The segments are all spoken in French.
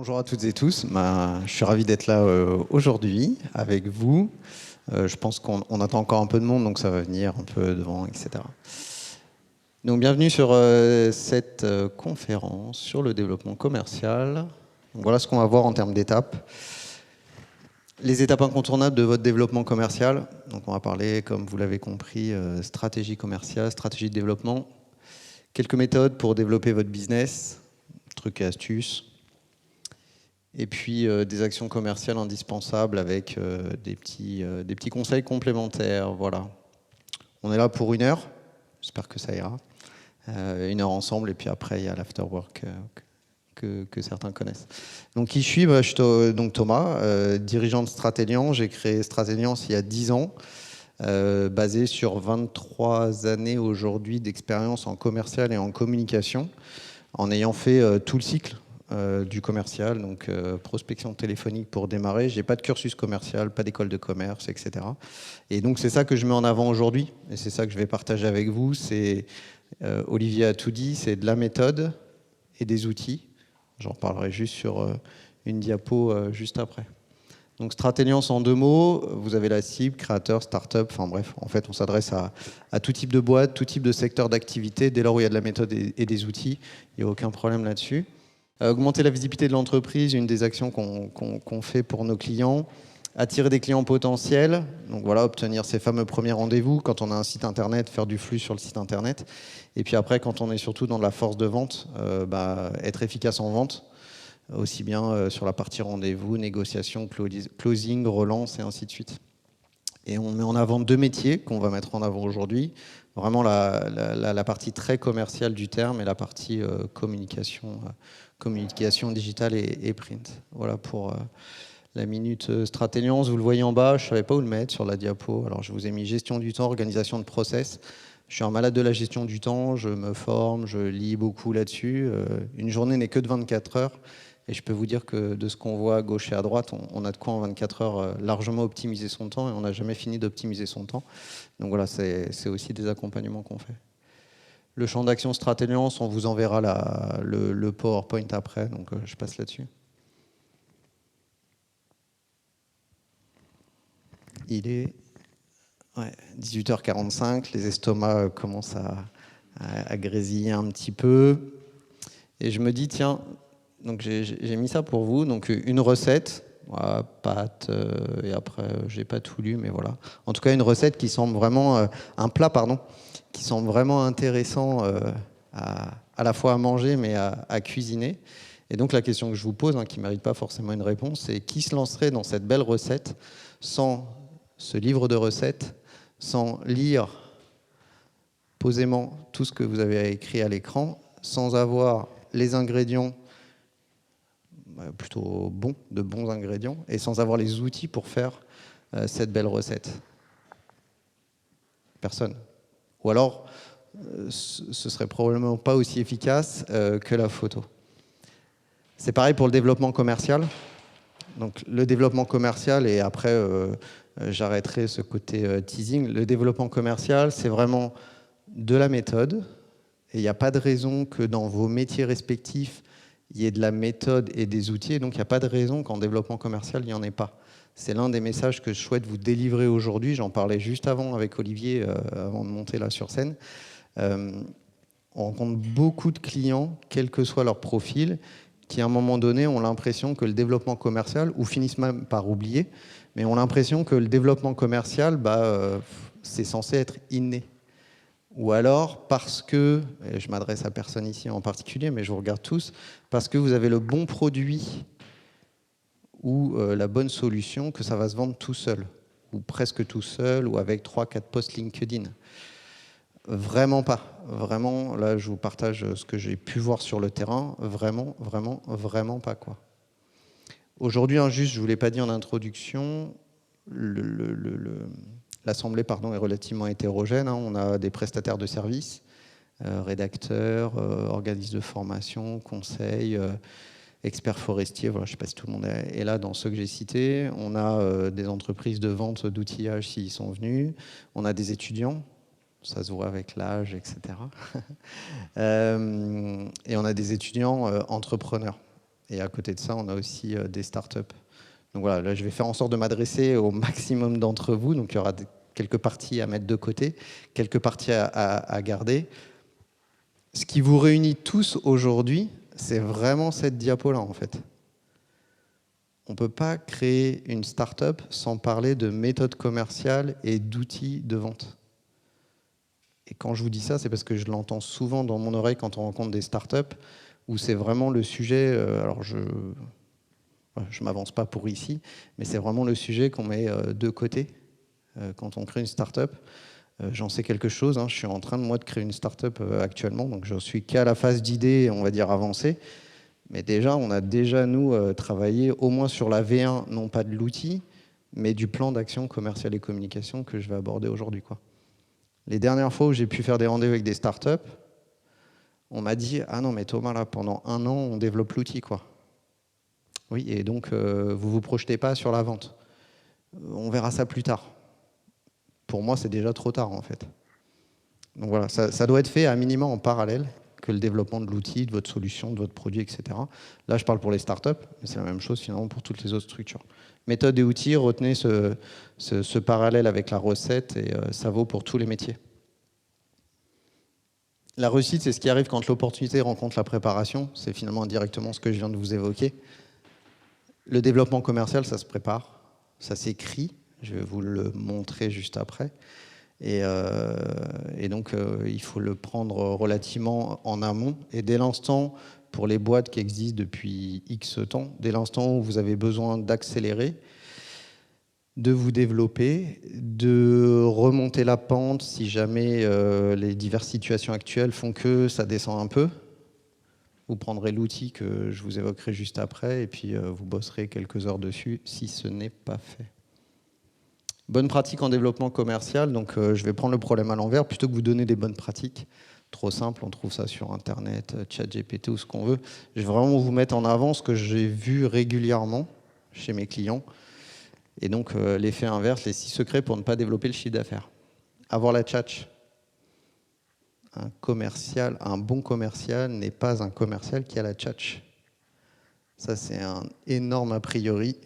Bonjour à toutes et tous. Je suis ravi d'être là aujourd'hui avec vous. Je pense qu'on attend encore un peu de monde, donc ça va venir un peu devant, etc. Donc bienvenue sur cette conférence sur le développement commercial. Donc, voilà ce qu'on va voir en termes d'étapes. Les étapes incontournables de votre développement commercial. Donc on va parler, comme vous l'avez compris, stratégie commerciale, stratégie de développement. Quelques méthodes pour développer votre business, trucs et astuces. Et puis des actions commerciales indispensables avec des petits conseils complémentaires. Voilà. On est là pour 1 heure. J'espère que ça ira. 1 heure ensemble, et puis après, il y a l'afterwork que certains connaissent. Donc, qui je suis ? Je suis donc Thomas, dirigeant de Stratéliance. J'ai créé Stratéliance il y a 10 ans, basé sur 23 années aujourd'hui d'expérience en commercial et en communication, en ayant fait tout le cycle du commercial, donc prospection téléphonique pour démarrer. J'ai pas de cursus commercial, pas d'école de commerce, etc. Et donc c'est ça que je mets en avant aujourd'hui, et c'est ça que je vais partager avec vous. C'est Olivier a tout dit, c'est de la méthode et des outils. J'en parlerai juste sur une diapo juste après. Donc Stratéliance en 2 mots, vous avez la cible, créateur, start-up, enfin bref, en fait on s'adresse à tout type de boîte, tout type de secteur d'activité, dès lors où il y a de la méthode et des outils, il n'y a aucun problème là-dessus. Augmenter la visibilité de l'entreprise, une des actions qu'on fait pour nos clients. Attirer des clients potentiels, donc voilà, obtenir ces fameux premiers rendez-vous quand on a un site internet, faire du flux sur le site internet. Et puis après, quand on est surtout dans de la force de vente, être efficace en vente, aussi bien sur la partie rendez-vous, négociation, closing, relance et ainsi de suite. Et on met en avant 2 métiers qu'on va mettre en avant aujourd'hui. Vraiment la partie très commerciale du terme et la partie communication digitale et print. Voilà pour la minute Stratéliance. Vous le voyez en bas, je ne savais pas où le mettre sur la diapo. Alors je vous ai mis gestion du temps, organisation de process. Je suis un malade de la gestion du temps, je me forme, je lis beaucoup là-dessus. Une journée n'est que de 24 heures. Et je peux vous dire que de ce qu'on voit à gauche et à droite, on a de quoi en 24 heures largement optimiser son temps, et on n'a jamais fini d'optimiser son temps. Donc voilà, c'est aussi des accompagnements qu'on fait. Le champ d'action Stratéliance, on vous enverra le PowerPoint après, donc je passe là-dessus. Il est 18h45, les estomacs commencent à grésiller un petit peu. Et je me dis, tiens, donc j'ai mis ça pour vous, donc une recette, voilà, pâtes, et après, j'ai pas tout lu, mais voilà. En tout cas, une recette qui semble vraiment, un plat, pardon, qui semble vraiment intéressant à la fois à manger, mais à cuisiner. Et donc la question que je vous pose, qui ne mérite pas forcément une réponse, c'est qui se lancerait dans cette belle recette sans ce livre de recettes, sans lire posément tout ce que vous avez écrit à l'écran, sans avoir les ingrédients plutôt bons, de bons ingrédients, et sans avoir les outils pour faire cette belle recette. Personne. Ou alors, ce serait probablement pas aussi efficace que la photo. C'est pareil pour le développement commercial. Donc le développement commercial, et après j'arrêterai ce côté teasing. Le développement commercial, c'est vraiment de la méthode, et il n'y a pas de raison que dans vos métiers respectifs, il y ait de la méthode et des outils, et donc il n'y a pas de raison qu'en développement commercial, il n'y en ait pas. C'est l'un des messages que je souhaite vous délivrer aujourd'hui. J'en parlais juste avant avec Olivier, avant de monter là sur scène. On rencontre beaucoup de clients, quel que soit leur profil, qui à un moment donné ont l'impression que le développement commercial, ou finissent même par oublier, mais ont l'impression que le développement commercial, c'est censé être inné. Ou alors parce que, et je m'adresse à personne ici en particulier, mais je vous regarde tous, parce que vous avez le bon produit ou la bonne solution, que ça va se vendre tout seul, ou presque tout seul, ou avec 3-4 posts LinkedIn. Vraiment pas. Vraiment, là, je vous partage ce que j'ai pu voir sur le terrain. Vraiment, vraiment, vraiment pas, quoi. Aujourd'hui, juste, je ne vous l'ai pas dit en introduction, l'assemblée est relativement hétérogène. On a des prestataires de services, rédacteurs, organismes de formation, conseils, experts forestiers. Voilà, je ne sais pas si tout le monde est là dans ceux que j'ai cités. On a des entreprises de vente d'outillage s'ils sont venus. On a des étudiants. Ça se voit avec l'âge, etc. Et on a des étudiants entrepreneurs. Et à côté de ça, on a aussi des startups. Donc voilà, là, je vais faire en sorte de m'adresser au maximum d'entre vous. Donc il y aura quelques parties à mettre de côté, quelques parties à garder. Ce qui vous réunit tous aujourd'hui, c'est vraiment cette diapo-là, en fait. On ne peut pas créer une start-up sans parler de méthode commerciale et d'outils de vente. Et quand je vous dis ça, c'est parce que je l'entends souvent dans mon oreille quand on rencontre des start-up, où c'est vraiment le sujet, alors je ne m'avance pas pour ici, mais c'est vraiment le sujet qu'on met de côté quand on crée une start-up. J'en sais quelque chose, hein, je suis en train de, moi, de créer une start-up actuellement, donc je ne suis qu'à la phase d'idée, on va dire, avancée. Mais déjà, on a déjà, nous, travaillé au moins sur la V1, non pas de l'outil, mais du plan d'action commerciale et communication que je vais aborder aujourd'hui, quoi. Les dernières fois où j'ai pu faire des rendez-vous avec des startups, on m'a dit « Ah non, mais Thomas, là, pendant 1 an, on développe l'outil, quoi. » Oui, et donc, vous ne vous projetez pas sur la vente. On verra ça plus tard. Pour moi, c'est déjà trop tard, en fait. Donc voilà, ça doit être fait à minimum en parallèle que le développement de l'outil, de votre solution, de votre produit, etc. Là, je parle pour les startups, mais c'est la même chose finalement pour toutes les autres structures. Méthode et outils, retenez ce parallèle avec la recette et ça vaut pour tous les métiers. La réussite, c'est ce qui arrive quand l'opportunité rencontre la préparation. C'est finalement indirectement ce que je viens de vous évoquer. Le développement commercial, ça se prépare, ça s'écrit. Je vais vous le montrer juste après. Et donc, il faut le prendre relativement en amont. Et dès l'instant, pour les boîtes qui existent depuis X temps, dès l'instant où vous avez besoin d'accélérer, de vous développer, de remonter la pente si jamais les diverses situations actuelles font que ça descend un peu, vous prendrez l'outil que je vous évoquerai juste après et puis vous bosserez quelques heures dessus si ce n'est pas fait. Bonne pratique en développement commercial, donc je vais prendre le problème à l'envers. Plutôt que vous donner des bonnes pratiques, trop simple, on trouve ça sur Internet, ChatGPT ou ce qu'on veut, je vais vraiment vous mettre en avant ce que j'ai vu régulièrement chez mes clients. Et donc l'effet inverse, les 6 secrets pour ne pas développer le chiffre d'affaires. Avoir la tchatch. Un bon commercial n'est pas un commercial qui a la tchatch. Ça, c'est un énorme a priori.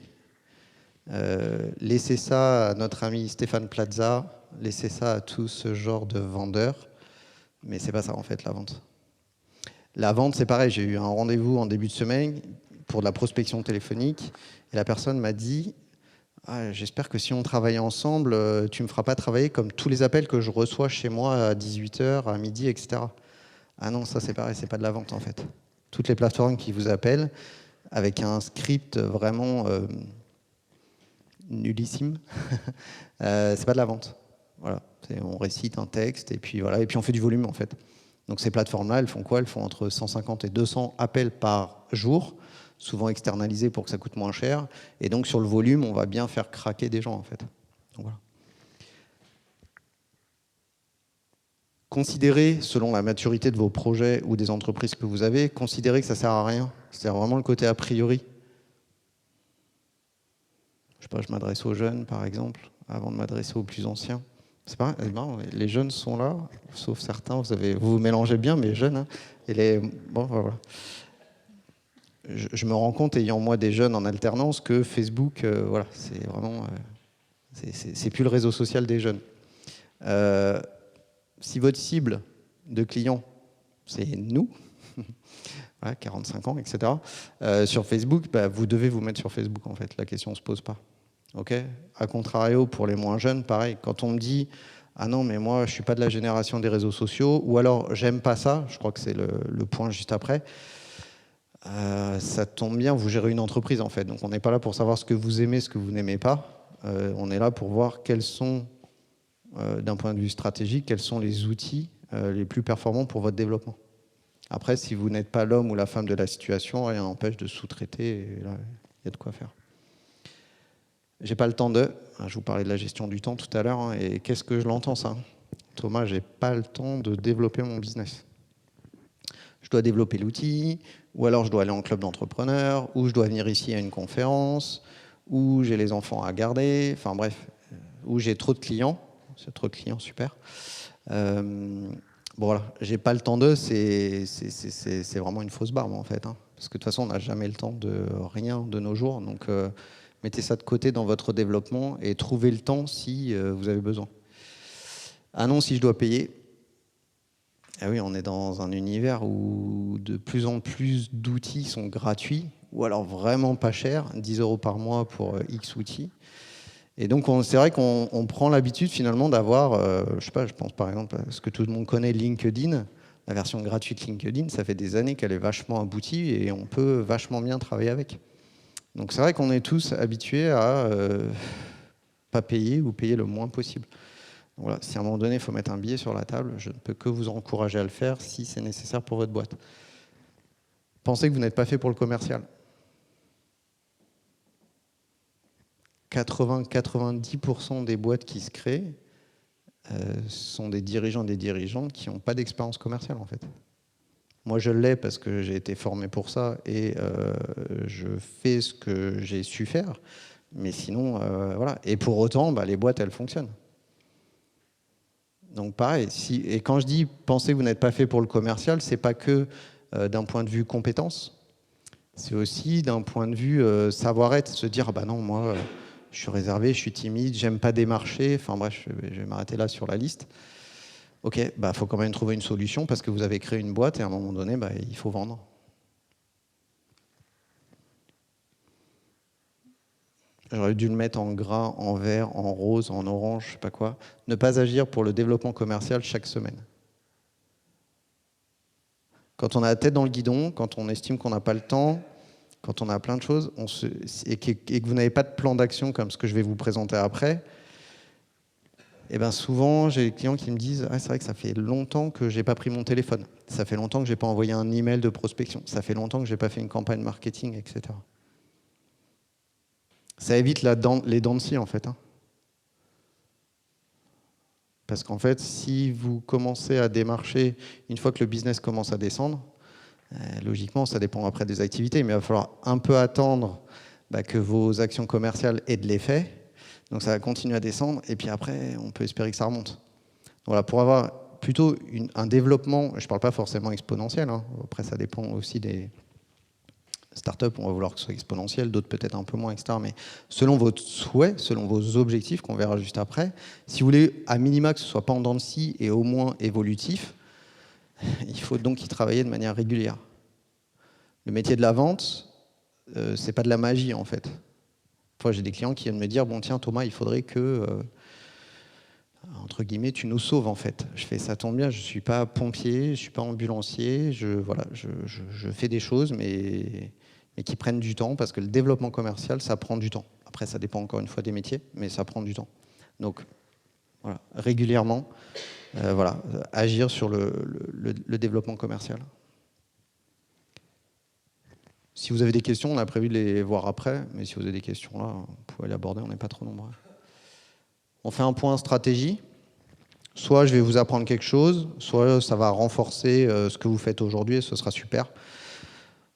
Laissez ça à notre ami Stéphane Plaza, laissez ça à tout ce genre de vendeurs, mais c'est pas ça en fait la vente. La vente, c'est pareil, j'ai eu un rendez-vous en début de semaine pour de la prospection téléphonique et la personne m'a dit ah, j'espère que si on travaille ensemble, tu me feras pas travailler comme tous les appels que je reçois chez moi à 18h, à midi, etc. Ah non, ça c'est pareil, c'est pas de la vente en fait. Toutes les plateformes qui vous appellent avec un script vraiment nullissime, c'est pas de la vente. Voilà, on récite un texte et puis voilà, et puis on fait du volume en fait. Donc ces plateformes-là, elles font quoi? Elles font entre 150 et 200 appels par jour, souvent externalisés pour que ça coûte moins cher. Et donc sur le volume, on va bien faire craquer des gens en fait. Donc, voilà. Considérez, selon la maturité de vos projets ou des entreprises que vous avez, considérez que ça ne sert à rien. C'est-à-dire vraiment le côté a priori. Je sais pas, je m'adresse aux jeunes, par exemple, avant de m'adresser aux plus anciens. C'est pas, les jeunes sont là, sauf certains, vous vous mélangez bien, mais jeunes. Hein, et bon, voilà. Je me rends compte, ayant moi des jeunes en alternance, que Facebook, voilà, c'est vraiment, c'est plus le réseau social des jeunes. Si votre cible de clients, c'est nous, voilà, 45 ans, etc., sur Facebook, bah, vous devez vous mettre sur Facebook, en fait. La question ne se pose pas. Okay. A contrario, pour les moins jeunes, pareil. Quand on me dit « Ah non, mais moi, je ne suis pas de la génération des réseaux sociaux » ou alors « J'aime pas ça », je crois que c'est le point juste après, ça tombe bien, vous gérez une entreprise, en fait. Donc, on n'est pas là pour savoir ce que vous aimez, ce que vous n'aimez pas. On est là pour voir quels sont, d'un point de vue stratégique, quels sont les outils les plus performants pour votre développement. Après, si vous n'êtes pas l'homme ou la femme de la situation, rien n'empêche de sous-traiter, et là, il y a de quoi faire. J'ai pas le temps de... Je vous parlais de la gestion du temps tout à l'heure, hein, et qu'est-ce que je l'entends, ça? Thomas, j'ai pas le temps de développer mon business. Je dois développer l'outil, ou alors je dois aller en club d'entrepreneurs, ou je dois venir ici à une conférence, ou j'ai les enfants à garder, enfin bref, ou j'ai trop de clients. C'est trop de clients, super. Bon voilà, j'ai pas le temps d'eux, c'est vraiment une fausse barbe en fait. Hein. Parce que de toute façon, on n'a jamais le temps de rien de nos jours. Donc, mettez ça de côté dans votre développement et trouvez le temps si vous avez besoin. Ah non, si je dois payer. Ah oui, on est dans un univers où de plus en plus d'outils sont gratuits ou alors vraiment pas chers, 10 € par mois pour X outils. Et donc, c'est vrai qu'on prend l'habitude finalement d'avoir, je sais pas, je pense par exemple à ce que tout le monde connaît, LinkedIn. La version gratuite LinkedIn, ça fait des années qu'elle est vachement aboutie et on peut vachement bien travailler avec. Donc c'est vrai qu'on est tous habitués à pas payer ou payer le moins possible. Donc voilà, si à un moment donné, il faut mettre un billet sur la table, je ne peux que vous encourager à le faire si c'est nécessaire pour votre boîte. Pensez que vous n'êtes pas fait pour le commercial. 80-90% des boîtes qui se créent sont des dirigeants et des dirigeantes qui n'ont pas d'expérience commerciale en fait. Moi je l'ai parce que j'ai été formé pour ça et je fais ce que j'ai su faire, mais sinon voilà. Et pour autant, les boîtes elles fonctionnent. Donc pareil, et quand je dis pensez que vous n'êtes pas fait pour le commercial, c'est pas que d'un point de vue compétence, c'est aussi d'un point de vue savoir-être, se dire bah non moi je suis réservé, je suis timide, j'aime pas démarcher, enfin bref, je vais m'arrêter là sur la liste. Ok, faut quand même trouver une solution parce que vous avez créé une boîte et à un moment donné, il faut vendre. J'aurais dû le mettre en gras, en vert, en rose, en orange, je sais pas quoi. Ne pas agir pour le développement commercial chaque semaine. Quand on a la tête dans le guidon, quand on estime qu'on n'a pas le temps, quand on a plein de choses, et que vous n'avez pas de plan d'action comme ce que je vais vous présenter après, et souvent, j'ai des clients qui me disent « Ah, c'est vrai que ça fait longtemps que je n'ai pas pris mon téléphone. Ça fait longtemps que je n'ai pas envoyé un email de prospection. Ça fait longtemps que je n'ai pas fait une campagne marketing, etc. » Ça évite les dents de scie, en fait. Parce qu'en fait, si vous commencez à démarcher, une fois que le business commence à descendre, logiquement, ça dépend après des activités, mais il va falloir un peu attendre que vos actions commerciales aient de l'effet. Donc ça va continuer à descendre, et puis après, on peut espérer que ça remonte. Voilà, pour avoir plutôt un développement, je ne parle pas forcément exponentiel, après ça dépend aussi des startups, on va vouloir que ce soit exponentiel, d'autres peut-être un peu moins, etc. Mais selon votre souhait, selon vos objectifs, qu'on verra juste après, si vous voulez à minima que ce ne soit pas en dents de scie et au moins évolutif, il faut donc y travailler de manière régulière. Le métier de la vente, c'est pas de la magie en fait. Moi, j'ai des clients qui viennent me dire « Bon, tiens, Thomas, il faudrait que, entre guillemets, tu nous sauves, en fait. » Je fais « Ça tombe bien, je ne suis pas pompier, je ne suis pas ambulancier, je fais des choses, mais qui prennent du temps, parce que le développement commercial, ça prend du temps. Après, ça dépend encore une fois des métiers, mais ça prend du temps. Donc, voilà, régulièrement, agir sur le développement commercial. Si vous avez des questions, on a prévu de les voir après, mais si vous avez des questions là, vous pouvez les aborder, on n'est pas trop nombreux. On fait un point stratégie. Soit je vais vous apprendre quelque chose, soit ça va renforcer ce que vous faites aujourd'hui et ce sera super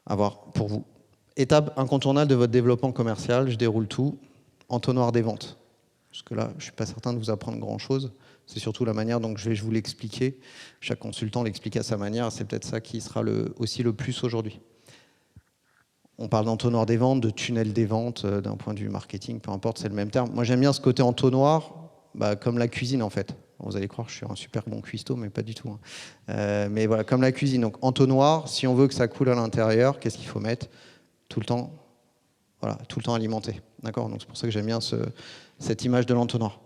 à voir pour vous. Étape incontournable de votre développement commercial, je déroule tout. Entonnoir des ventes. Parce que là, je ne suis pas certain de vous apprendre grand-chose. C'est surtout la manière dont je vais vous l'expliquer. Chaque consultant l'explique à sa manière. C'est peut-être ça qui sera aussi le plus aujourd'hui. On parle d'entonnoir des ventes, de tunnel des ventes, d'un point de vue marketing, peu importe, c'est le même terme. Moi, j'aime bien ce côté entonnoir, comme la cuisine, en fait. Vous allez croire que je suis un super bon cuistot, mais pas du tout. Mais voilà, comme la cuisine. Donc, entonnoir, si on veut que ça coule à l'intérieur, qu'est-ce qu'il faut mettre? Tout le temps, voilà, tout le temps alimenté. D'accord? Donc, c'est pour ça que j'aime bien cette image de l'entonnoir.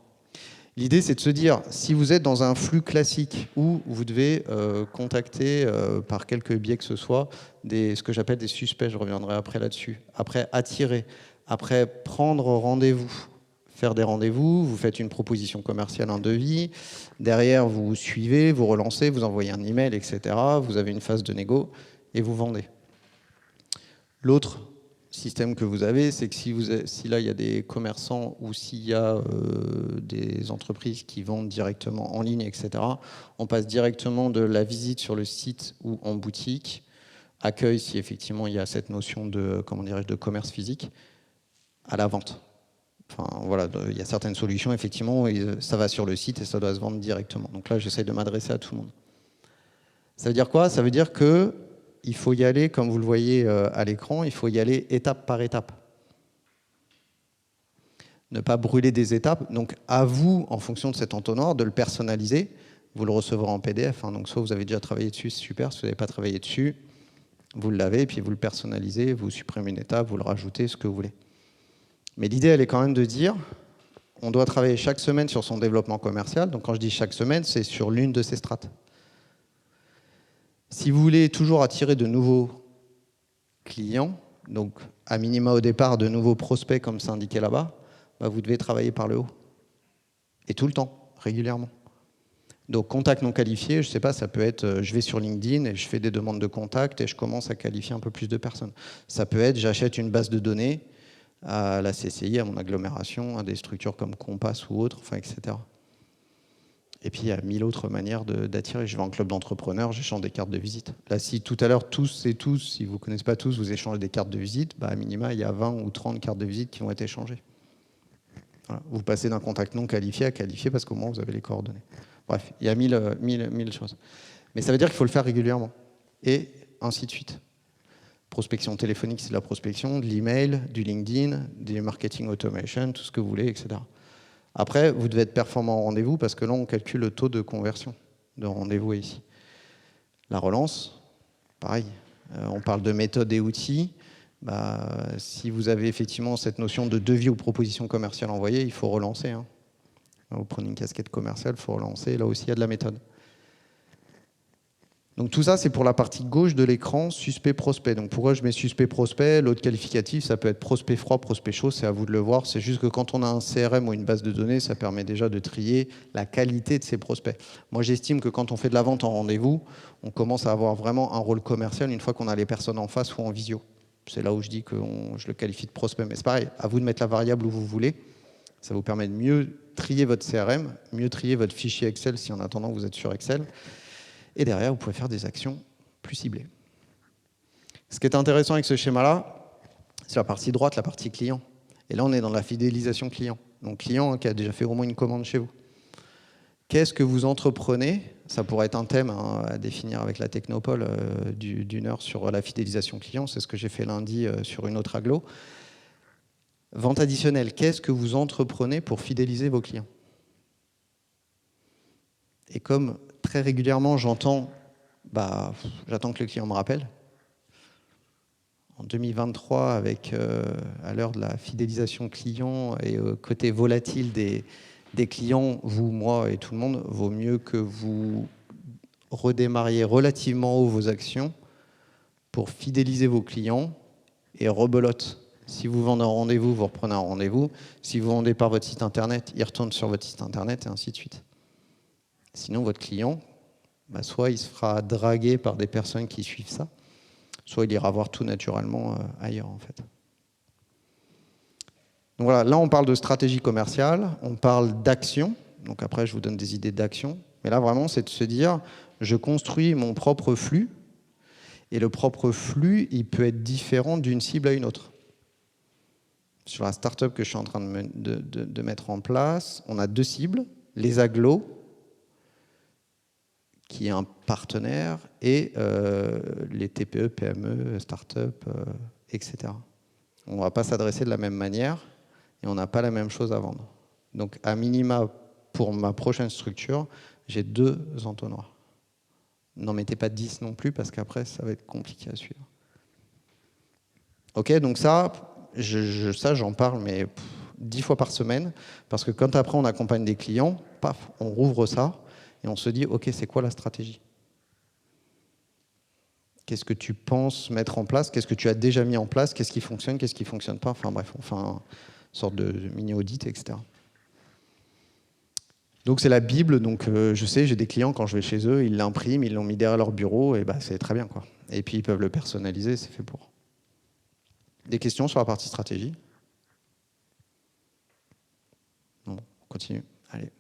L'idée, c'est de se dire, si vous êtes dans un flux classique où vous devez contacter par quelque biais que ce soit ce que j'appelle des suspects, je reviendrai après là-dessus, après attirer, après prendre rendez-vous, faire des rendez-vous, vous faites une proposition commerciale, un devis, derrière vous suivez, vous relancez, vous envoyez un email, etc. Vous avez une phase de négo et vous vendez. L'autre système que vous avez, c'est que si là il y a des commerçants ou s'il y a des entreprises qui vendent directement en ligne, etc., on passe directement de la visite sur le site ou en boutique, accueil si effectivement il y a cette notion de, comment dirais-je, de commerce physique, à la vente. Enfin voilà, il y a certaines solutions, effectivement, ça va sur le site et ça doit se vendre directement. Donc là, j'essaie de m'adresser à tout le monde. Ça veut dire quoi? Ça veut dire que il faut y aller, comme vous le voyez à l'écran, il faut y aller étape par étape. Ne pas brûler des étapes. Donc à vous, en fonction de cet entonnoir, de le personnaliser. Vous le recevrez en PDF. Donc soit vous avez déjà travaillé dessus, c'est super. Si vous n'avez pas travaillé dessus, vous l'avez, et puis vous le personnalisez, vous supprimez une étape, vous le rajoutez, ce que vous voulez. Mais l'idée, elle est quand même de dire, on doit travailler chaque semaine sur son développement commercial. Donc quand je dis chaque semaine, c'est sur l'une de ces strates. Si vous voulez toujours attirer de nouveaux clients, donc à minima au départ de nouveaux prospects comme c'est indiqué là-bas, vous devez travailler par le haut. Et tout le temps, régulièrement. Donc contact non qualifié, je ne sais pas, ça peut être je vais sur LinkedIn et je fais des demandes de contact et je commence à qualifier un peu plus de personnes. Ça peut être j'achète une base de données à la CCI, à mon agglomération, à des structures comme Compass ou autres, etc. Et puis il y a 1000 autres manières d'attirer. Je vais en club d'entrepreneurs, j'échange des cartes de visite. Là, si tout à l'heure, si vous ne connaissez pas tous, vous échangez des cartes de visite, à minima, il y a 20 ou 30 cartes de visite qui vont être échangées. Voilà. Vous passez d'un contact non qualifié à qualifié parce qu'au moins vous avez les coordonnées. Bref, il y a 1000 choses. Mais ça veut dire qu'il faut le faire régulièrement. Et ainsi de suite. Prospection téléphonique, c'est de la prospection, de l'email, du LinkedIn, du marketing automation, tout ce que vous voulez, etc. Après, vous devez être performant en rendez-vous parce que là, on calcule le taux de conversion de rendez-vous ici. La relance, pareil. On parle de méthodes et outils. Si vous avez effectivement cette notion de devis ou proposition commerciale envoyée, il faut relancer. Vous prenez une casquette commerciale, il faut relancer. Là aussi, il y a de la méthode. Donc tout ça, c'est pour la partie gauche de l'écran, suspect-prospect. Donc pourquoi je mets suspect-prospect? L'autre qualificatif, ça peut être prospect froid, prospect chaud, c'est à vous de le voir. C'est juste que quand on a un CRM ou une base de données, ça permet déjà de trier la qualité de ces prospects. Moi, j'estime que quand on fait de la vente en rendez-vous, on commence à avoir vraiment un rôle commercial une fois qu'on a les personnes en face ou en visio. C'est là où je dis que je le qualifie de prospect. Mais c'est pareil, à vous de mettre la variable où vous voulez. Ça vous permet de mieux trier votre CRM, mieux trier votre fichier Excel si en attendant vous êtes sur Excel. Et derrière, vous pouvez faire des actions plus ciblées. Ce qui est intéressant avec ce schéma-là, c'est la partie droite, la partie client. Et là, on est dans la fidélisation client. Donc, client qui a déjà fait au moins une commande chez vous. Qu'est-ce que vous entreprenez? Ça pourrait être un thème à définir avec la Technopole d'une heure sur la fidélisation client. C'est ce que j'ai fait lundi sur une autre agglo. Vente additionnelle, qu'est-ce que vous entreprenez pour fidéliser vos clients? Et comme très régulièrement, j'attends que le client me rappelle. En 2023, avec à l'heure de la fidélisation client et côté volatile des clients, vous, moi et tout le monde, vaut mieux que vous redémarriez relativement haut vos actions pour fidéliser vos clients et rebelote. Si vous vendez un rendez-vous, vous reprenez un rendez-vous. Si vous vendez par votre site internet, il retourne sur votre site internet et ainsi de suite. Sinon, votre client, soit il se fera draguer par des personnes qui suivent ça, soit il ira voir tout naturellement ailleurs, en fait. Donc voilà, là, on parle de stratégie commerciale, on parle d'action. Donc après, je vous donne des idées d'action. Mais là, vraiment, c'est de se dire, je construis mon propre flux. Et le propre flux, il peut être différent d'une cible à une autre. Sur la startup que je suis en train de mettre en place, on a 2 cibles, les agglos, qui est un partenaire, et les TPE, PME, start-up, etc. On ne va pas s'adresser de la même manière et on n'a pas la même chose à vendre. Donc, à minima, pour ma prochaine structure, j'ai 2 entonnoirs. N'en mettez pas 10 non plus, parce qu'après, ça va être compliqué à suivre. Ok, donc ça, j'en parle, mais 10 fois par semaine, parce que quand après on accompagne des clients, paf, on rouvre ça, et on se dit, ok, c'est quoi la stratégie? Qu'est-ce que tu penses mettre en place? Qu'est-ce que tu as déjà mis en place? Qu'est-ce qui fonctionne? Qu'est-ce qui ne fonctionne pas? Enfin bref, on fait une sorte de mini-audit, etc. Donc c'est la Bible, donc je sais, j'ai des clients, quand je vais chez eux, ils l'impriment, ils l'ont mis derrière leur bureau, et c'est très bien, quoi. Et puis ils peuvent le personnaliser, c'est fait pour. Des questions sur la partie stratégie? Non, on continue. Allez.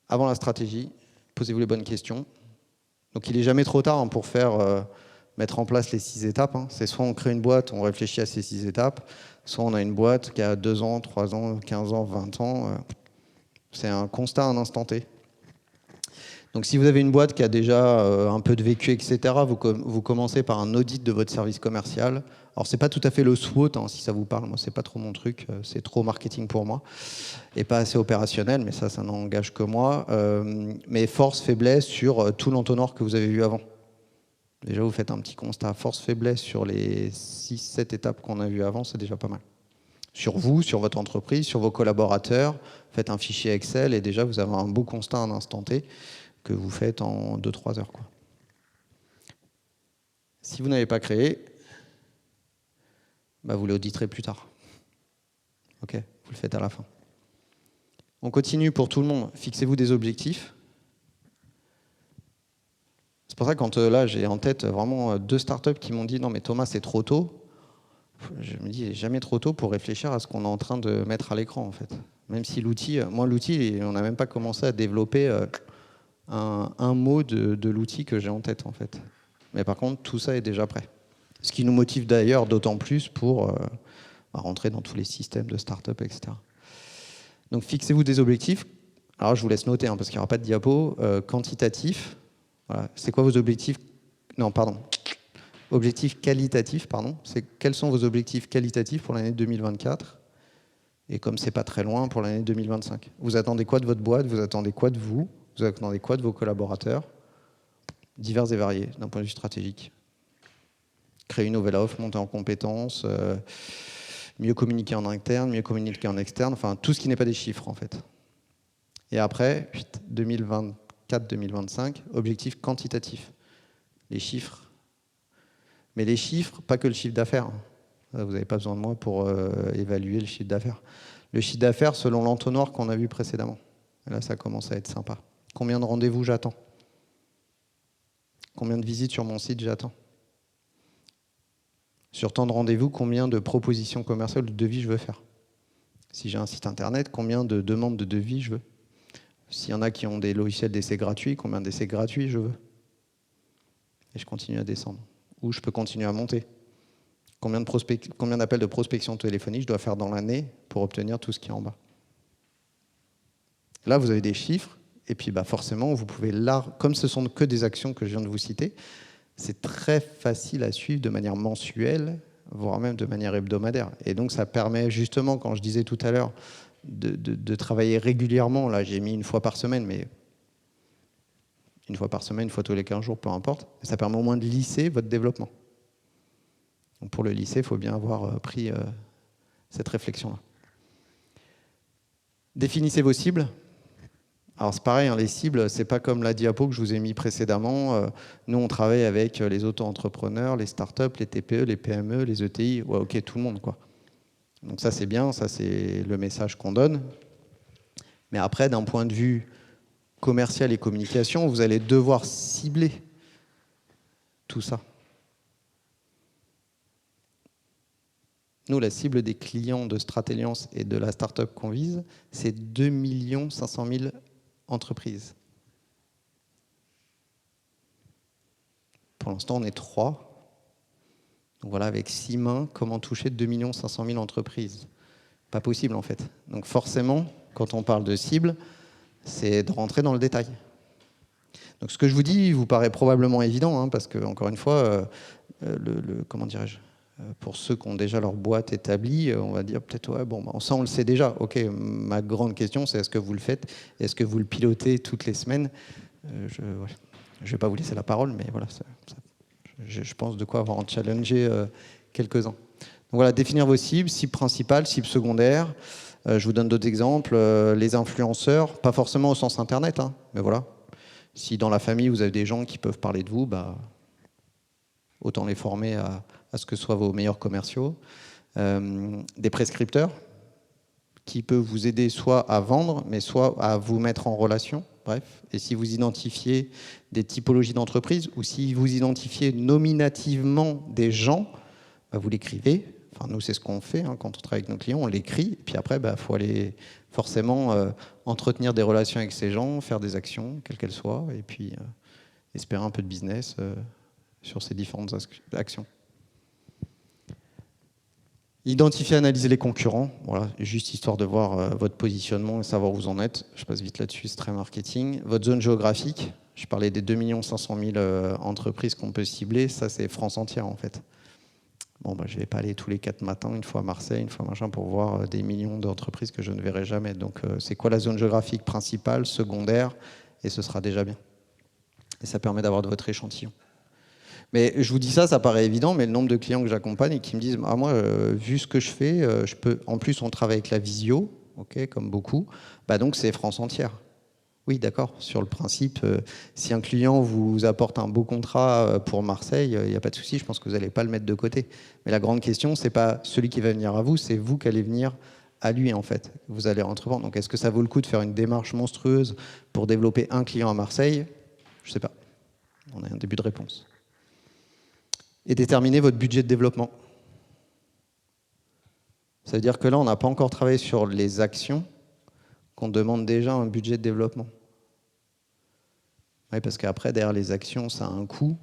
Avant la stratégie, posez-vous les bonnes questions. Donc il n'est jamais trop tard pour mettre en place les 6 étapes. C'est soit on crée une boîte, on réfléchit à ces 6 étapes, soit on a une boîte qui a 2 ans, 3 ans, 15 ans, 20 ans. C'est un constat à un instant T. Donc si vous avez une boîte qui a déjà un peu de vécu, etc., vous commencez par un audit de votre service commercial. Alors c'est pas tout à fait le SWOT, hein, si ça vous parle, moi c'est pas trop mon truc, c'est trop marketing pour moi, et pas assez opérationnel, mais ça n'engage que moi. Mais force, faiblesse sur tout l'entonnoir que vous avez vu avant. Déjà vous faites un petit constat, force, faiblesse sur les 6-7 étapes qu'on a vues avant, c'est déjà pas mal. Sur vous, sur votre entreprise, sur vos collaborateurs, faites un fichier Excel et déjà vous avez un beau constat à un instant T que vous faites en 2-3 heures, quoi. Si vous n'avez pas créé, bah vous l'auditerez plus tard. Ok, vous le faites à la fin. On continue pour tout le monde. Fixez-vous des objectifs. C'est pour ça que quand là, j'ai en tête vraiment 2 startups qui m'ont dit « Non mais Thomas, c'est trop tôt », je me dis « Il n'est jamais trop tôt pour réfléchir à ce qu'on est en train de mettre à l'écran, en fait. » Même si l'outil, moi l'outil, on n'a même pas commencé à développer un mot de l'outil que j'ai en tête, en fait. Mais par contre, tout ça est déjà prêt. Ce qui nous motive d'ailleurs d'autant plus pour rentrer dans tous les systèmes de start-up, etc. Donc fixez-vous des objectifs. Alors je vous laisse noter, hein, parce qu'il n'y aura pas de diapo. Quantitatif. Voilà. C'est quoi vos objectifs? Non, pardon. Objectifs qualitatifs, pardon. Quels sont vos objectifs qualitatifs pour l'année 2024? Et comme c'est pas très loin, pour l'année 2025. Vous attendez quoi de votre boîte? Vous attendez quoi de vous? Vous attendez quoi de vos collaborateurs? Divers et variés, d'un point de vue stratégique. Créer une nouvelle offre, monter en compétences, mieux communiquer en interne, mieux communiquer en externe, enfin tout ce qui n'est pas des chiffres en fait. Et après, 2024-2025, objectif quantitatif. Les chiffres. Mais les chiffres, pas que le chiffre d'affaires. Vous n'avez pas besoin de moi pour évaluer le chiffre d'affaires. Le chiffre d'affaires selon l'entonnoir qu'on a vu précédemment. Et là, ça commence à être sympa. Combien de rendez-vous j'attends? Combien de visites sur mon site j'attends? Sur tant de rendez-vous, combien de propositions commerciales ou de devis je veux faire? Si j'ai un site internet, combien de demandes de devis je veux? S'il y en a qui ont des logiciels d'essai gratuits, combien d'essais gratuits je veux? Et je continue à descendre. Ou je peux continuer à monter. Combien d'appels de prospection téléphonique je dois faire dans l'année pour obtenir tout ce qui est en bas? Là, vous avez des chiffres, et puis forcément, vous pouvez là, comme ce sont que des actions que je viens de vous citer, c'est très facile à suivre de manière mensuelle, voire même de manière hebdomadaire. Et donc, ça permet justement, quand je disais tout à l'heure, de travailler régulièrement. Là, j'ai mis une fois par semaine, mais une fois par semaine, une fois tous les 15 jours, peu importe. Mais ça permet au moins de lisser votre développement. Donc, pour le lisser, il faut bien avoir pris cette réflexion-là. Définissez vos cibles. Alors c'est pareil, hein, les cibles, c'est pas comme la diapo que je vous ai mis précédemment. Nous, on travaille avec les auto-entrepreneurs, les startups, les TPE, les PME, les ETI, ouais, ok, tout le monde, quoi. Donc ça, c'est bien, ça, c'est le message qu'on donne. Mais après, d'un point de vue commercial et communication, vous allez devoir cibler tout ça. Nous, la cible des clients de Stratéliance et de la startup qu'on vise, c'est 2 500 000 entreprises. Pour l'instant, on est 3. Donc voilà, avec 6 mains, comment toucher 2 500 000 entreprises? Pas possible, en fait. Donc forcément, quand on parle de cible, c'est de rentrer dans le détail. Donc ce que je vous dis vous paraît probablement évident, hein, parce que, encore une fois, comment dirais-je, pour ceux qui ont déjà leur boîte établie, on va dire peut-être, ouais, bon, ça on le sait déjà. Ok, ma grande question, c'est est-ce que vous le faites? Est-ce que vous le pilotez toutes les semaines? Je ne vais pas vous laisser la parole, mais voilà, je pense de quoi avoir en challenger quelques-uns. Donc voilà, définir vos cibles, cibles principales, cibles secondaires. Je vous donne d'autres exemples. Les influenceurs, pas forcément au sens internet, hein, mais voilà. Si dans la famille, vous avez des gens qui peuvent parler de vous, autant les former à ce que soient vos meilleurs commerciaux. Des prescripteurs qui peuvent vous aider soit à vendre, mais soit à vous mettre en relation. Bref, et si vous identifiez des typologies d'entreprises ou si vous identifiez nominativement des gens, vous l'écrivez. Enfin, nous, c'est ce qu'on fait hein, quand on travaille avec nos clients, on l'écrit. Et puis après, faut aller forcément entretenir des relations avec ces gens, faire des actions, quelles qu'elles soient, et puis espérer un peu de business sur ces différentes actions. Identifier, analyser les concurrents, voilà, juste histoire de voir votre positionnement et savoir où vous en êtes. Je passe vite là-dessus, c'est très marketing. Votre zone géographique, Je parlais des 2 500 000 entreprises qu'on peut cibler, ça c'est France entière en fait. Bon, bah, je ne vais pas aller tous les 4 matins, une fois à Marseille, une fois machin, pour voir des millions d'entreprises que je ne verrai jamais. Donc c'est quoi la zone géographique principale, secondaire, et ce sera déjà bien. Et ça permet d'avoir de votre échantillon. Mais je vous dis ça, ça paraît évident, mais le nombre de clients que j'accompagne et qui me disent ah, moi, vu ce que je fais, je peux. En plus, on travaille avec la visio, okay, comme beaucoup, bah donc c'est France entière. Oui, d'accord, sur le principe, si un client vous apporte un beau contrat pour Marseille, il n'y a pas de souci, je pense que vous n'allez pas le mettre de côté. Mais la grande question, ce n'est pas celui qui va venir à vous, c'est vous qui allez venir à lui, en fait. Vous allez entreprendre. Donc, est-ce que ça vaut le coup de faire une démarche monstrueuse pour développer un client à Marseille? Je ne sais pas. On a un début de réponse. Et déterminer votre budget de développement. Ça veut dire que là, on n'a pas encore travaillé sur les actions, qu'on demande déjà un budget de développement. Oui, parce qu'après, derrière les actions, ça a un coût.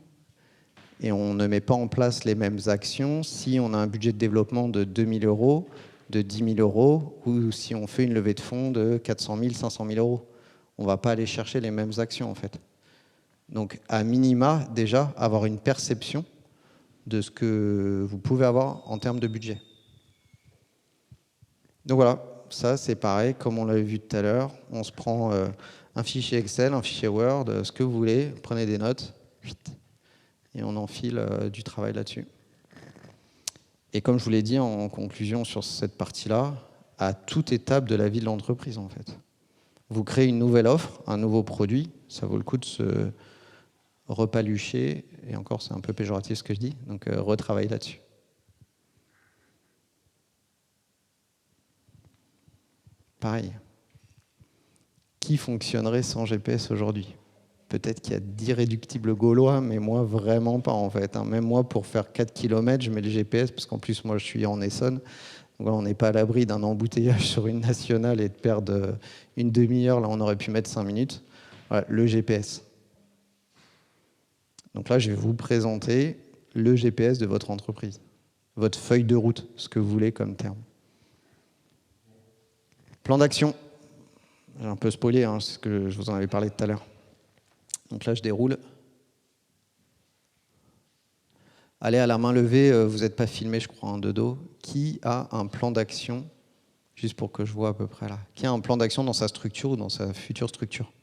Et on ne met pas en place les mêmes actions si on a un budget de développement de 2 000 euros, de 10 000 euros, ou si on fait une levée de fonds de 400 000, 500 000 euros. On ne va pas aller chercher les mêmes actions, en fait. Donc, à minima, déjà, avoir une perception de ce que vous pouvez avoir en termes de budget. Donc voilà, ça c'est pareil, comme on l'avait vu tout à l'heure, on se prend un fichier Excel, un fichier Word, ce que vous voulez, prenez des notes, et on enfile du travail là-dessus. Et comme je vous l'ai dit en conclusion sur cette partie-là, à toute étape de la vie de l'entreprise en fait. Vous créez une nouvelle offre, un nouveau produit, ça vaut le coup de se repalucher, et encore c'est un peu péjoratif ce que je dis, donc retravailler là-dessus. Pareil. Qui fonctionnerait sans GPS aujourd'hui? Peut-être qu'il y a d'irréductibles gaulois, mais moi, vraiment pas, en fait. Même moi, pour faire 4 km, je mets le GPS, parce qu'en plus, moi, je suis en Essonne. Donc là, on n'est pas à l'abri d'un embouteillage sur une nationale et de perdre une demi-heure. Là, on aurait pu mettre 5 minutes. Voilà, le GPS. Donc là, je vais vous présenter le GPS de votre entreprise. Votre feuille de route, ce que vous voulez comme terme. Plan d'action. J'ai un peu spoilé, hein, c'est ce que je vous en avais parlé tout à l'heure. Donc là, je déroule. Allez, à la main levée, vous n'êtes pas filmé, je crois, de dos. Qui a un plan d'action, juste pour que je vois à peu près là, qui a un plan d'action dans sa structure ou dans sa future structure?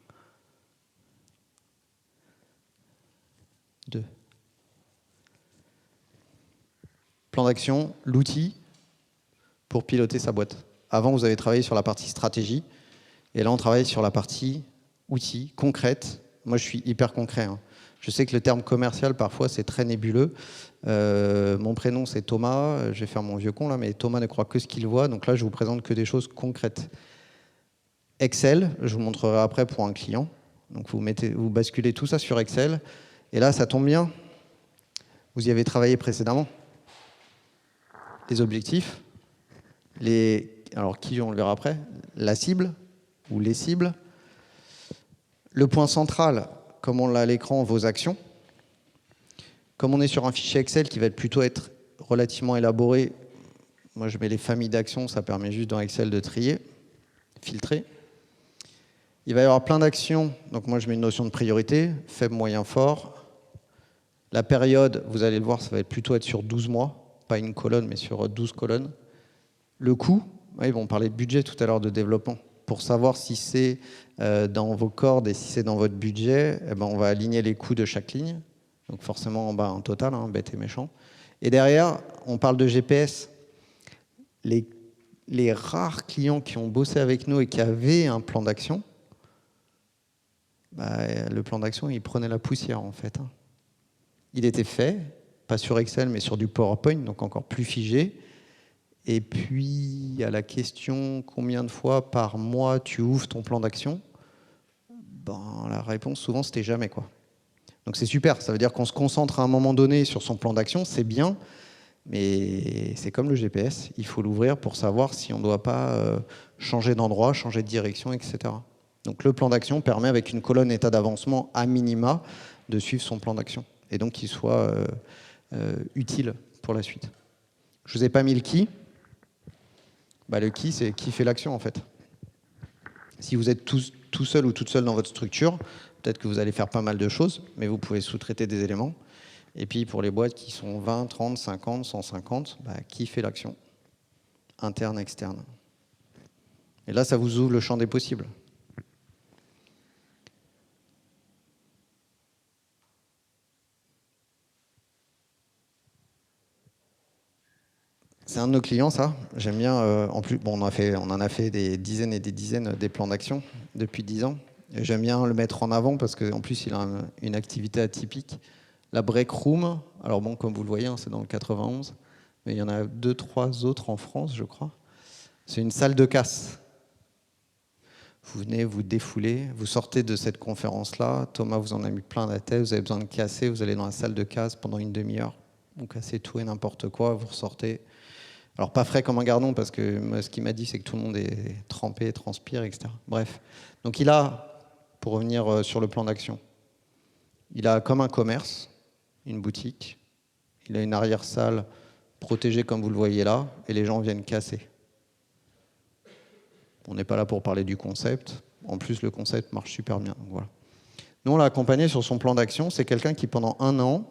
2. Plan d'action, l'outil pour piloter sa boîte. Avant, vous avez travaillé sur la partie stratégie, et là, on travaille sur la partie outils, concrète. Moi, je suis hyper concret. Hein. Je sais que le terme commercial, parfois, c'est très nébuleux. Mon prénom, c'est Thomas. Je vais faire mon vieux con, là, mais Thomas ne croit que ce qu'il voit. Donc là, je vous présente que des choses concrètes. Excel, je vous montrerai après pour un client. Donc vous basculez tout ça sur Excel. Et là, ça tombe bien. Vous y avez travaillé précédemment. Les objectifs. Alors, qui, on le verra après. La cible ou les cibles. Le point central, comme on l'a à l'écran, vos actions. Comme on est sur un fichier Excel qui va plutôt être relativement élaboré, moi je mets les familles d'actions, ça permet juste dans Excel de trier, filtrer. Il va y avoir plein d'actions, donc moi je mets une notion de priorité, faible, moyen, fort. La période, vous allez le voir, ça va plutôt être sur 12 mois, pas une colonne, mais sur 12 colonnes. Le coût, ils vont parler de budget tout à l'heure, de développement. Pour savoir si c'est dans vos cordes et si c'est dans votre budget, eh ben, on va aligner les coûts de chaque ligne. Donc forcément en bas un total, hein, bête et méchant. Et derrière, on parle de GPS. Les rares clients qui ont bossé avec nous et qui avaient un plan d'action, bah, le plan d'action, il prenait la poussière en fait. Hein. Il était fait, pas sur Excel, mais sur du PowerPoint, donc encore plus figé. Et puis, à la question combien de fois par mois tu ouvres ton plan d'action, ben, la réponse souvent c'était jamais quoi. Donc c'est super, ça veut dire qu'on se concentre à un moment donné sur son plan d'action, c'est bien, mais c'est comme le GPS, il faut l'ouvrir pour savoir si on ne doit pas changer d'endroit, changer de direction, etc. Donc le plan d'action permet avec une colonne état d'avancement à minima de suivre son plan d'action et donc qu'il soit utile pour la suite. Je ne vous ai pas mis le qui. Bah, le qui, c'est qui fait l'action en fait. Si vous êtes tout seul ou toute seule dans votre structure, peut-être que vous allez faire pas mal de choses, mais vous pouvez sous-traiter des éléments. Et puis pour les boîtes qui sont 20, 30, 50, 150, qui fait l'action? Interne, externe. Et là, ça vous ouvre le champ des possibles. C'est un de nos clients, ça. J'aime bien. En plus, bon, on en a fait des dizaines et des dizaines des plans d'action depuis 10 ans. Et j'aime bien le mettre en avant parce qu'en plus, il a une activité atypique. La Break Room, alors bon, comme vous le voyez, hein, c'est dans le 91, mais il y en a 2, 3 autres en France, je crois. C'est une salle de casse. Vous venez, vous défoulez, vous sortez de cette conférence-là. Thomas vous en a mis plein la tête, vous avez besoin de casser, vous allez dans la salle de casse pendant une demi-heure. Vous cassez tout et n'importe quoi, vous ressortez. Alors pas frais comme un gardon, parce que moi, ce qu'il m'a dit, c'est que tout le monde est trempé, transpire, etc. Bref. Donc il a, pour revenir sur le plan d'action, il a comme un commerce, une boutique, il a une arrière-salle protégée comme vous le voyez là, et les gens viennent casser. On n'est pas là pour parler du concept. En plus, le concept marche super bien. Donc voilà. Nous, on l'a accompagné sur son plan d'action. C'est quelqu'un qui, pendant 1 an,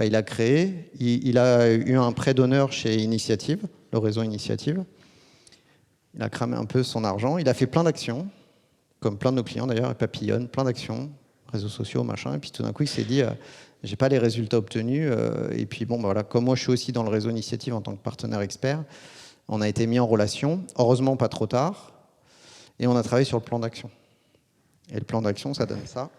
il a créé, il a eu un prêt d'honneur chez Initiative, le réseau Initiative. Il a cramé un peu son argent. Il a fait plein d'actions, comme plein de nos clients d'ailleurs, et papillonne, plein d'actions, réseaux sociaux, machin. Et puis tout d'un coup, il s'est dit, j'ai pas les résultats obtenus. Et puis bon, voilà, comme moi, je suis aussi dans le réseau Initiative en tant que partenaire expert, on a été mis en relation. Heureusement, pas trop tard. Et on a travaillé sur le plan d'action. Et le plan d'action, ça donne ça.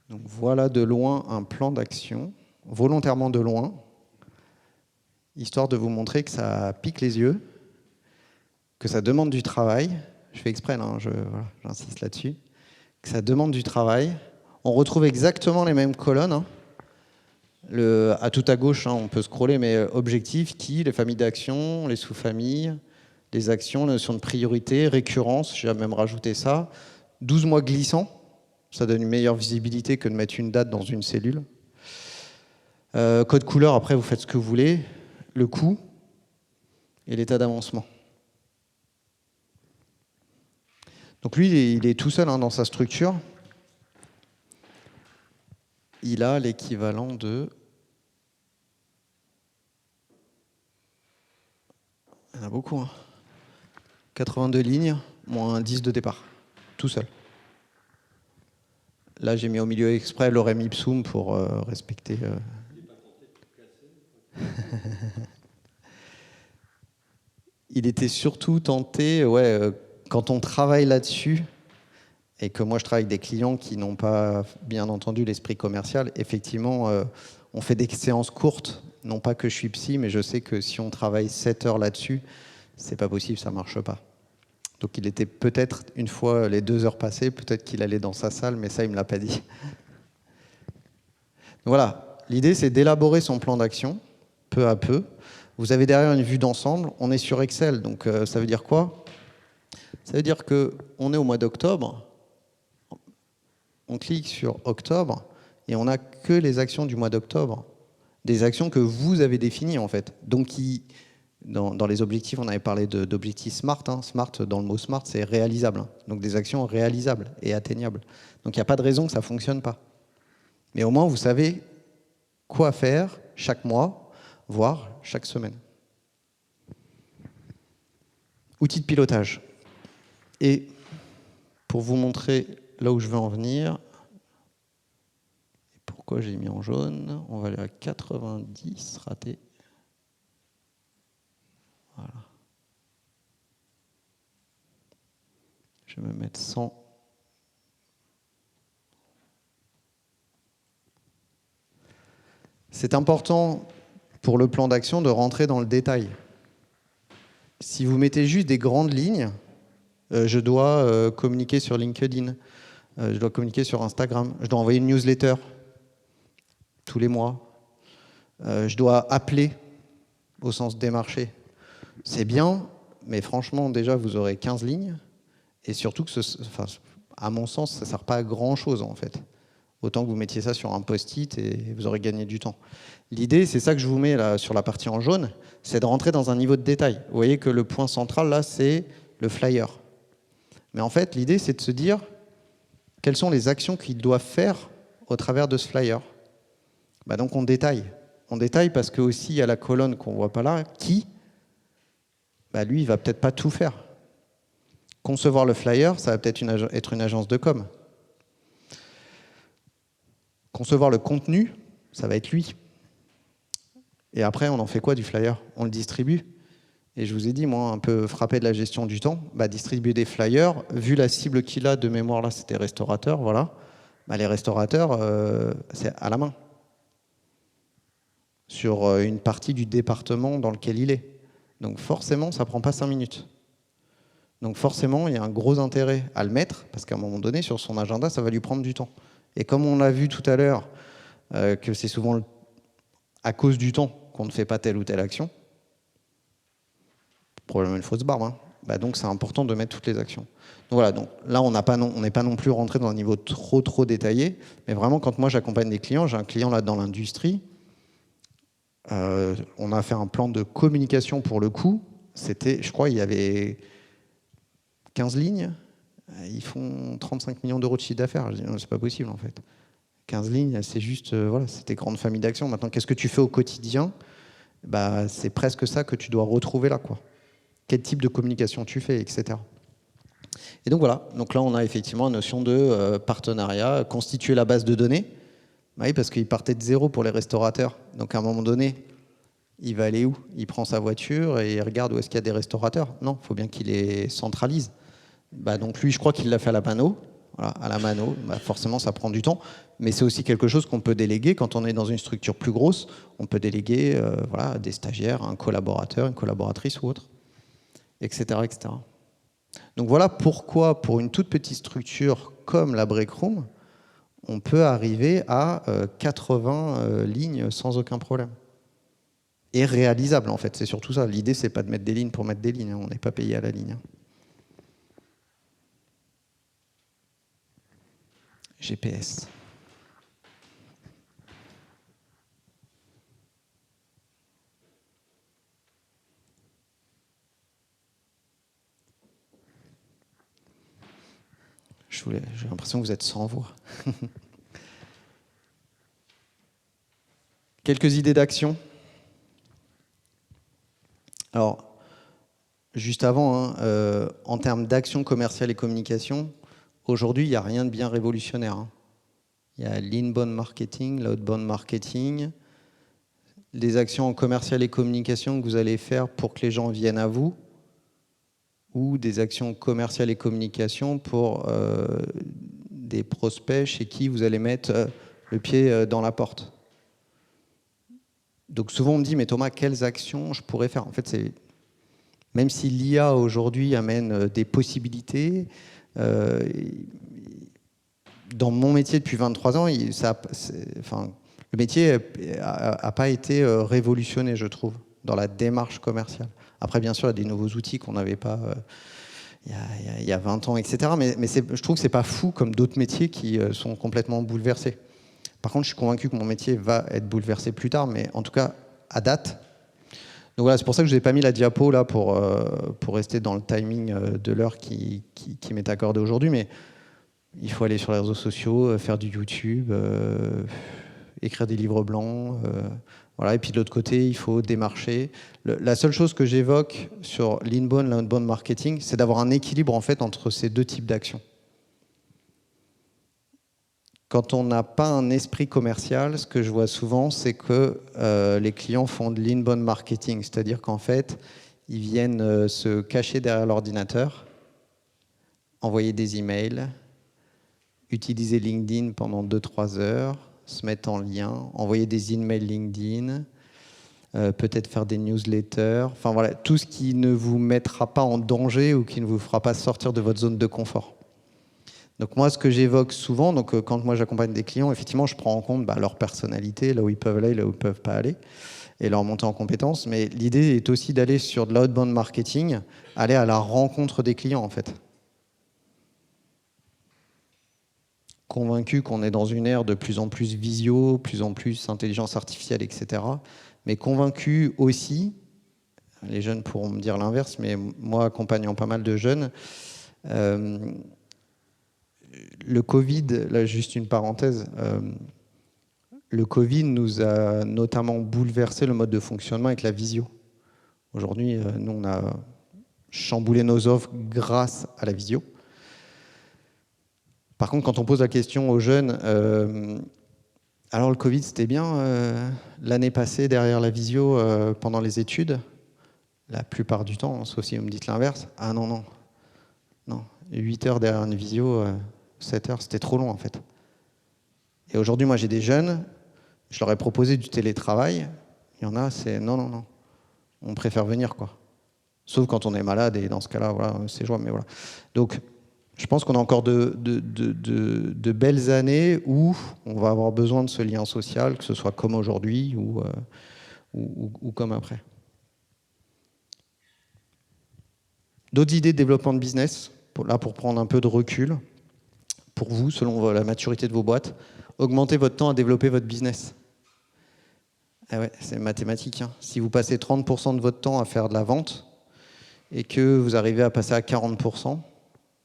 Donc voilà de loin un plan d'action, volontairement de loin, histoire de vous montrer que ça pique les yeux, que ça demande du travail. Je fais exprès, là, voilà, j'insiste là-dessus. Que ça demande du travail. On retrouve exactement les mêmes colonnes. Hein. À tout à gauche, hein, on peut scroller, mais objectif, qui, les familles d'actions, les sous-familles, les actions, la notion de priorité, récurrence, j'ai même rajouté ça. 12 mois glissants, ça donne une meilleure visibilité que de mettre une date dans une cellule. Code couleur, après vous faites ce que vous voulez. Le coût et l'état d'avancement. Donc lui, il est tout seul hein, dans sa structure. Il a l'équivalent de... Il y en a beaucoup. Hein. 82 lignes, moins 10 de départ. Tout seul. Là, j'ai mis au milieu exprès l'orem ipsum pour respecter... Il était surtout tenté, quand on travaille là-dessus, et que moi je travaille avec des clients qui n'ont pas bien entendu l'esprit commercial, effectivement, on fait des séances courtes. Non pas que je suis psy, mais je sais que si on travaille 7 heures là-dessus, c'est pas possible, ça marche pas. Donc il était peut-être, une fois les 2 heures passées, peut-être qu'il allait dans sa salle, mais ça, il me l'a pas dit. Donc voilà, l'idée, c'est d'élaborer son plan d'action, peu à peu. Vous avez derrière une vue d'ensemble. On est sur Excel, donc ça veut dire quoi? Ça veut dire qu'on est au mois d'octobre, on clique sur octobre, et on n'a que les actions du mois d'octobre. Des actions que vous avez définies, en fait. Donc, dans les objectifs, on avait parlé d'objectifs SMART. Hein. SMART, dans le mot SMART, c'est réalisable. Hein. Donc, des actions réalisables et atteignables. Donc, il n'y a pas de raison que ça ne fonctionne pas. Mais au moins, vous savez quoi faire chaque mois, voire chaque semaine. Outils de pilotage. Et pour vous montrer là où je veux en venir, et pourquoi j'ai mis en jaune, on va aller à 90, raté. Voilà. Je vais me mettre 100. C'est important pour le plan d'action de rentrer dans le détail. Si vous mettez juste des grandes lignes, je dois communiquer sur LinkedIn, je dois communiquer sur Instagram, je dois envoyer une newsletter tous les mois, je dois appeler au sens démarcher. C'est bien, mais franchement, déjà, vous aurez 15 lignes, et surtout que, à mon sens, ça ne sert pas à grand-chose, en fait. Autant que vous mettiez ça sur un post-it et vous aurez gagné du temps. L'idée, c'est ça que je vous mets là sur la partie en jaune, c'est de rentrer dans un niveau de détail. Vous voyez que le point central là, c'est le flyer. Mais en fait, l'idée, c'est de se dire quelles sont les actions qu'ils doivent faire au travers de ce flyer. Bah donc on détaille. On détaille parce que aussi il y a la colonne qu'on ne voit pas là, qui, bah lui, il va peut-être pas tout faire. Concevoir le flyer, ça va peut-être être une agence de com. Concevoir le contenu, ça va être lui. Et après, on en fait quoi du flyer? On le distribue. Et je vous ai dit, moi, un peu frappé de la gestion du temps, bah, distribuer des flyers, vu la cible qu'il a de mémoire, là, c'était restaurateurs, voilà. Bah, les restaurateurs, c'est à la main. Sur une partie du département dans lequel il est. Donc forcément, ça ne prend pas 5 minutes. Donc forcément, il y a un gros intérêt à le mettre, parce qu'à un moment donné, sur son agenda, ça va lui prendre du temps. Et comme on l'a vu tout à l'heure, que c'est souvent à cause du temps qu'on ne fait pas telle ou telle action, probablement une fausse barbe, hein. Bah donc c'est important de mettre toutes les actions. Donc voilà, donc là on n'est pas non plus rentré dans un niveau trop détaillé, mais vraiment quand moi j'accompagne des clients, j'ai un client là dans l'industrie, on a fait un plan de communication pour le coup, c'était, je crois, il y avait 15 lignes, ils font 35 millions d'euros de chiffre d'affaires. Je dis, non, c'est pas possible en fait. 15 lignes, c'est juste, voilà, c'était grande famille d'actions. Maintenant, qu'est-ce que tu fais au quotidien? Bah, c'est presque ça que tu dois retrouver là, quoi. Quel type de communication tu fais, etc. Et donc voilà, donc là on a effectivement une notion de partenariat, constituer la base de données. Bah oui, parce qu'il partait de zéro pour les restaurateurs. Donc à un moment donné, il va aller où? Il prend sa voiture et il regarde où est-ce qu'il y a des restaurateurs? Non, il faut bien qu'il les centralise. Bah donc lui, je crois qu'il l'a fait à la mano. Voilà, à la mano, bah forcément ça prend du temps, mais c'est aussi quelque chose qu'on peut déléguer quand on est dans une structure plus grosse. On peut déléguer voilà, à des stagiaires, un collaborateur, une collaboratrice ou autre, etc., etc. Donc voilà pourquoi, pour une toute petite structure comme la Breakroom, on peut arriver à 80 lignes sans aucun problème. Et réalisable, en fait, c'est surtout ça. L'idée, c'est pas de mettre des lignes pour mettre des lignes, on n'est pas payé à la ligne. GPS. J'ai l'impression que vous êtes sans voix. Quelques idées d'action. Alors, juste avant, hein, en termes d'action commerciale et communication, aujourd'hui, il n'y a rien de bien révolutionnaire. Hein. Il y a l'inbound marketing, l'outbound marketing, des actions commerciales et communication que vous allez faire pour que les gens viennent à vous, ou des actions commerciales et communication pour des prospects chez qui vous allez mettre le pied dans la porte. Donc souvent on me dit, mais Thomas, quelles actions je pourrais faire? En fait, c'est même si l'IA aujourd'hui amène des possibilités, dans mon métier depuis 23 ans, le métier n'a pas été révolutionné, je trouve, dans la démarche commerciale. Après, bien sûr, il y a des nouveaux outils qu'on n'avait pas il y a 20 ans, etc. Mais je trouve que ce n'est pas fou comme d'autres métiers qui sont complètement bouleversés. Par contre, je suis convaincu que mon métier va être bouleversé plus tard, mais en tout cas, à date. Donc voilà, c'est pour ça que je n'ai pas mis la diapo là pour rester dans le timing de l'heure qui m'est accordé aujourd'hui. Mais il faut aller sur les réseaux sociaux, faire du YouTube, écrire des livres blancs. Voilà. Et puis de l'autre côté, il faut démarcher. La seule chose que j'évoque sur l'inbound, l'outbound marketing, c'est d'avoir un équilibre en fait entre ces deux types d'actions. Quand on n'a pas un esprit commercial, ce que je vois souvent, c'est que les clients font de l'inbound marketing, c'est-à-dire qu'en fait, ils viennent se cacher derrière l'ordinateur, envoyer des emails, utiliser LinkedIn pendant 2-3 heures, se mettre en lien, envoyer des emails LinkedIn, peut-être faire des newsletters, enfin voilà, tout ce qui ne vous mettra pas en danger ou qui ne vous fera pas sortir de votre zone de confort. Donc moi, ce que j'évoque souvent, donc quand moi j'accompagne des clients, effectivement, je prends en compte leur personnalité, là où ils peuvent aller, là où ils ne peuvent pas aller, et leur montée en compétences. Mais l'idée est aussi d'aller sur de l'outbound marketing, aller à la rencontre des clients, en fait. convaincu qu'on est dans une ère de plus en plus visio, plus en plus intelligence artificielle, etc. Mais convaincu aussi, les jeunes pourront me dire l'inverse, mais moi, accompagnant pas mal de jeunes, le Covid, là juste une parenthèse, le Covid nous a notamment bouleversé le mode de fonctionnement avec la visio. Aujourd'hui, nous, on a chamboulé nos offres grâce à la visio. Par contre, quand on pose la question aux jeunes, alors le Covid, c'était bien l'année passée derrière la visio pendant les études, la plupart du temps, sauf si vous me dites l'inverse. Ah non, non, non. 8 heures derrière une visio, 7 heures, c'était trop long en fait. Et aujourd'hui, moi j'ai des jeunes, je leur ai proposé du télétravail, il y en a, c'est non, non, non, on préfère venir quoi. Sauf quand on est malade et dans ce cas-là, voilà, c'est jouable, mais voilà. Donc, je pense qu'on a encore de belles années où on va avoir besoin de ce lien social, que ce soit comme aujourd'hui ou comme après. D'autres idées de développement de business, pour prendre un peu de recul, pour vous, selon la maturité de vos boîtes, augmentez votre temps à développer votre business. Ah ouais, c'est mathématique. Hein. Si vous passez 30% de votre temps à faire de la vente et que vous arrivez à passer à 40%,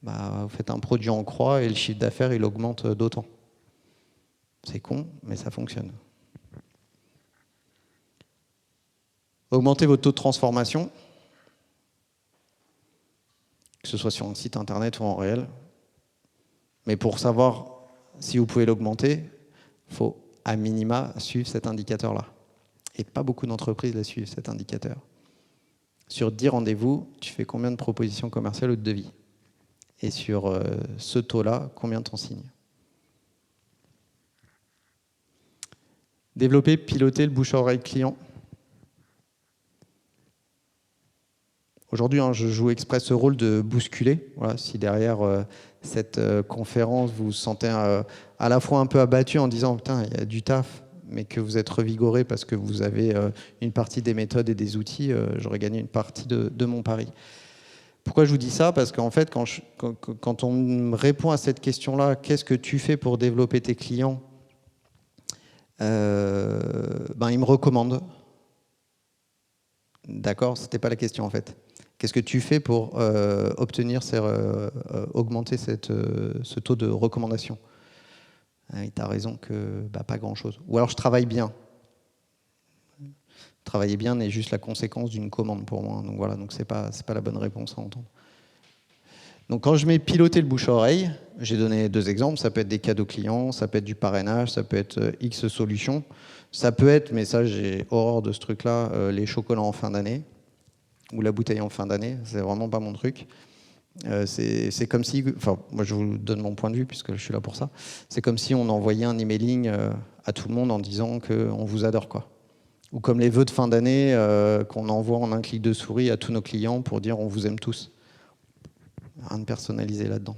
bah, vous faites un produit en croix et le chiffre d'affaires, il augmente d'autant. C'est con, mais ça fonctionne. Augmentez votre taux de transformation, que ce soit sur un site internet ou en réel. Mais pour savoir si vous pouvez l'augmenter, il faut à minima suivre cet indicateur-là. Et pas beaucoup d'entreprises la suivent, cet indicateur. Sur 10 rendez-vous, tu fais combien de propositions commerciales ou de devis? Et sur ce taux-là, combien t'en signes? Développer, piloter le bouche-à-oreille client. Aujourd'hui, hein, je joue exprès ce rôle de bousculer. Voilà, si derrière cette conférence, vous vous sentez à la fois un peu abattu en disant « Putain, il y a du taf », mais que vous êtes revigoré parce que vous avez une partie des méthodes et des outils, j'aurais gagné une partie de mon pari. Pourquoi je vous dis ça? Parce qu'en fait, quand on me répond à cette question-là, qu'est-ce que tu fais pour développer tes clients? Ils me recommandent. D'accord, c'était pas la question en fait. Qu'est-ce que tu fais pour augmenter ce taux de recommandation? Tu as raison que pas grand-chose. Ou alors je travaille bien. Travailler bien n'est juste la conséquence d'une commande pour moi. Donc voilà, donc c'est pas la bonne réponse à entendre. Donc quand je mets piloter le bouche-à-oreille, j'ai donné 2 exemples. Ça peut être des cadeaux clients, ça peut être du parrainage, ça peut être X solutions. Ça peut être, mais ça j'ai horreur de ce truc-là, les chocolats en fin d'année ou la bouteille en fin d'année. C'est vraiment pas mon truc. C'est comme si, enfin moi je vous donne mon point de vue puisque je suis là pour ça. C'est comme si on envoyait un emailing à tout le monde en disant qu'on vous adore quoi. Ou comme les vœux de fin d'année qu'on envoie en un clic de souris à tous nos clients pour dire on vous aime tous. Rien de personnalisé là-dedans.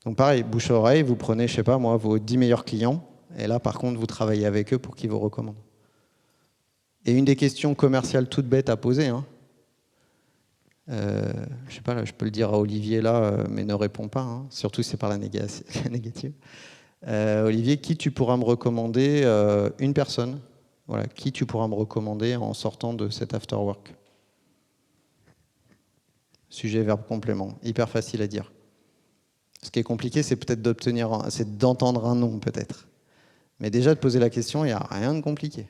Donc pareil, bouche à oreille, vous prenez, je sais pas moi, vos 10 meilleurs clients, et là par contre vous travaillez avec eux pour qu'ils vous recommandent. Et une des questions commerciales toutes bêtes à poser, hein, je sais pas, là, je peux le dire à Olivier là, mais ne réponds pas, hein, surtout si c'est par la négative. Olivier, qui tu pourras me recommander une personne, voilà, qui tu pourras me recommander en sortant de cet after work? Sujet, verbe, complément. Hyper facile à dire. Ce qui est compliqué, c'est peut-être c'est d'entendre un nom, peut-être. Mais déjà, de poser la question, il n'y a rien de compliqué.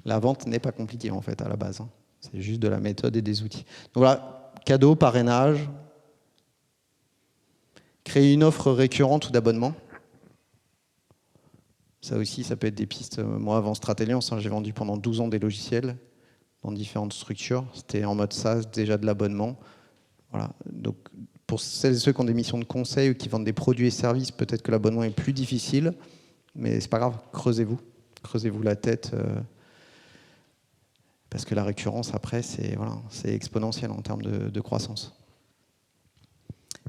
La vente n'est pas compliquée, en fait, à la base. Hein. C'est juste de la méthode et des outils. Donc voilà, cadeau, parrainage. Créer une offre récurrente ou d'abonnement. Ça aussi, ça peut être des pistes. Moi, avant Stratéliance, hein, j'ai vendu pendant 12 ans des logiciels dans différentes structures. C'était en mode SaaS, déjà de l'abonnement. Voilà. Donc, pour celles et ceux qui ont des missions de conseil ou qui vendent des produits et services, peut-être que l'abonnement est plus difficile, mais c'est pas grave, creusez-vous la tête, parce que la récurrence, après, c'est exponentiel en termes de croissance.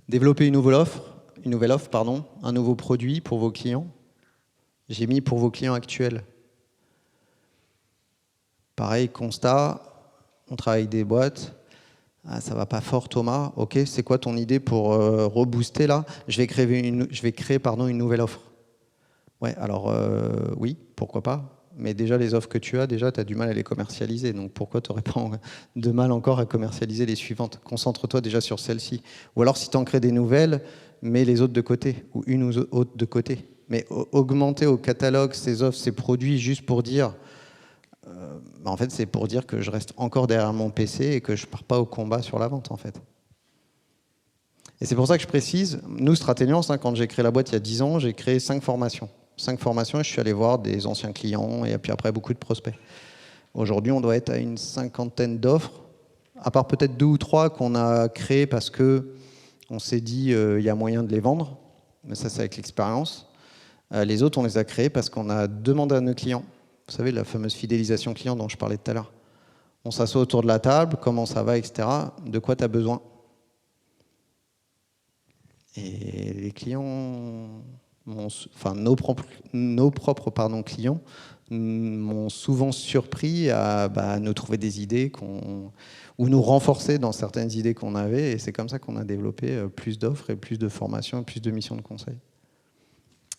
Développer une nouvelle offre, un nouveau produit pour vos clients. J'ai mis pour vos clients actuels. Pareil, constat, on travaille avec des boîtes. Ah, ça va pas fort, Thomas. Ok, c'est quoi ton idée pour rebooster là? Je vais créer une nouvelle offre. Ouais, alors oui, pourquoi pas. Mais déjà, les offres que tu as, déjà, tu as du mal à les commercialiser. Donc pourquoi tu n'aurais pas de mal encore à commercialiser les suivantes? Concentre-toi déjà sur celle-ci. Ou alors, si tu en crées des nouvelles, mets les autres de côté, ou une ou autre de côté. Mais augmenter au catalogue ces offres, ces produits, juste pour dire... en fait, c'est pour dire que je reste encore derrière mon PC et que je ne pars pas au combat sur la vente, en fait. Et c'est pour ça que je précise, nous, Stratéliance, hein, quand j'ai créé la boîte il y a 10 ans, j'ai créé 5 formations. 5 formations et je suis allé voir des anciens clients et puis après beaucoup de prospects. Aujourd'hui, on doit être à une 50aine d'offres, à part peut-être 2 ou 3 qu'on a créées parce qu'on s'est dit il y a moyen de les vendre, mais ça c'est avec l'expérience. Les autres, on les a créées parce qu'on a demandé à nos clients, vous savez, la fameuse fidélisation client dont je parlais tout à l'heure. On s'assoit autour de la table, comment ça va, etc. De quoi tu as besoin? Et les clients, enfin nos propres clients m'ont souvent surpris à nous trouver des idées ou nous renforcer dans certaines idées qu'on avait. Et c'est comme ça qu'on a développé plus d'offres et plus de formations et plus de missions de conseil.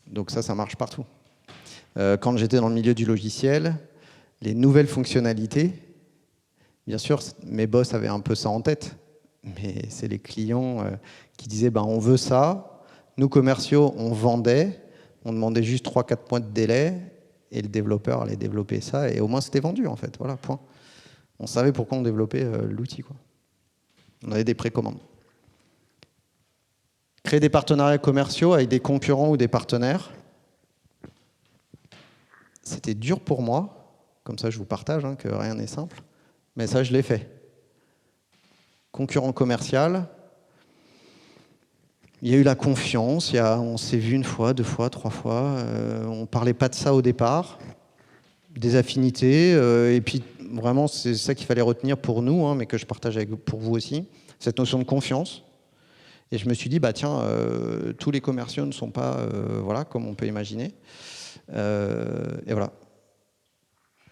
Donc ça marche partout. Quand j'étais dans le milieu du logiciel, les nouvelles fonctionnalités, bien sûr, mes boss avaient un peu ça en tête, mais c'est les clients qui disaient on veut ça. Nous, commerciaux, on vendait, on demandait juste 3-4 mois de délai, et le développeur allait développer ça, et au moins c'était vendu en fait. Voilà, point. On savait pourquoi on développait l'outil, quoi. On avait des précommandes. Créer des partenariats commerciaux avec des concurrents ou des partenaires. C'était dur pour moi, comme ça je vous partage que rien n'est simple, mais ça je l'ai fait. Concurrent commercial, il y a eu la confiance, on s'est vu 1 fois, 2 fois, 3 fois, on ne parlait pas de ça au départ, des affinités, et puis vraiment c'est ça qu'il fallait retenir pour nous, mais que je partage pour vous aussi, cette notion de confiance. Et je me suis dit, tiens, tous les commerciaux ne sont pas comme on peut imaginer. Et voilà.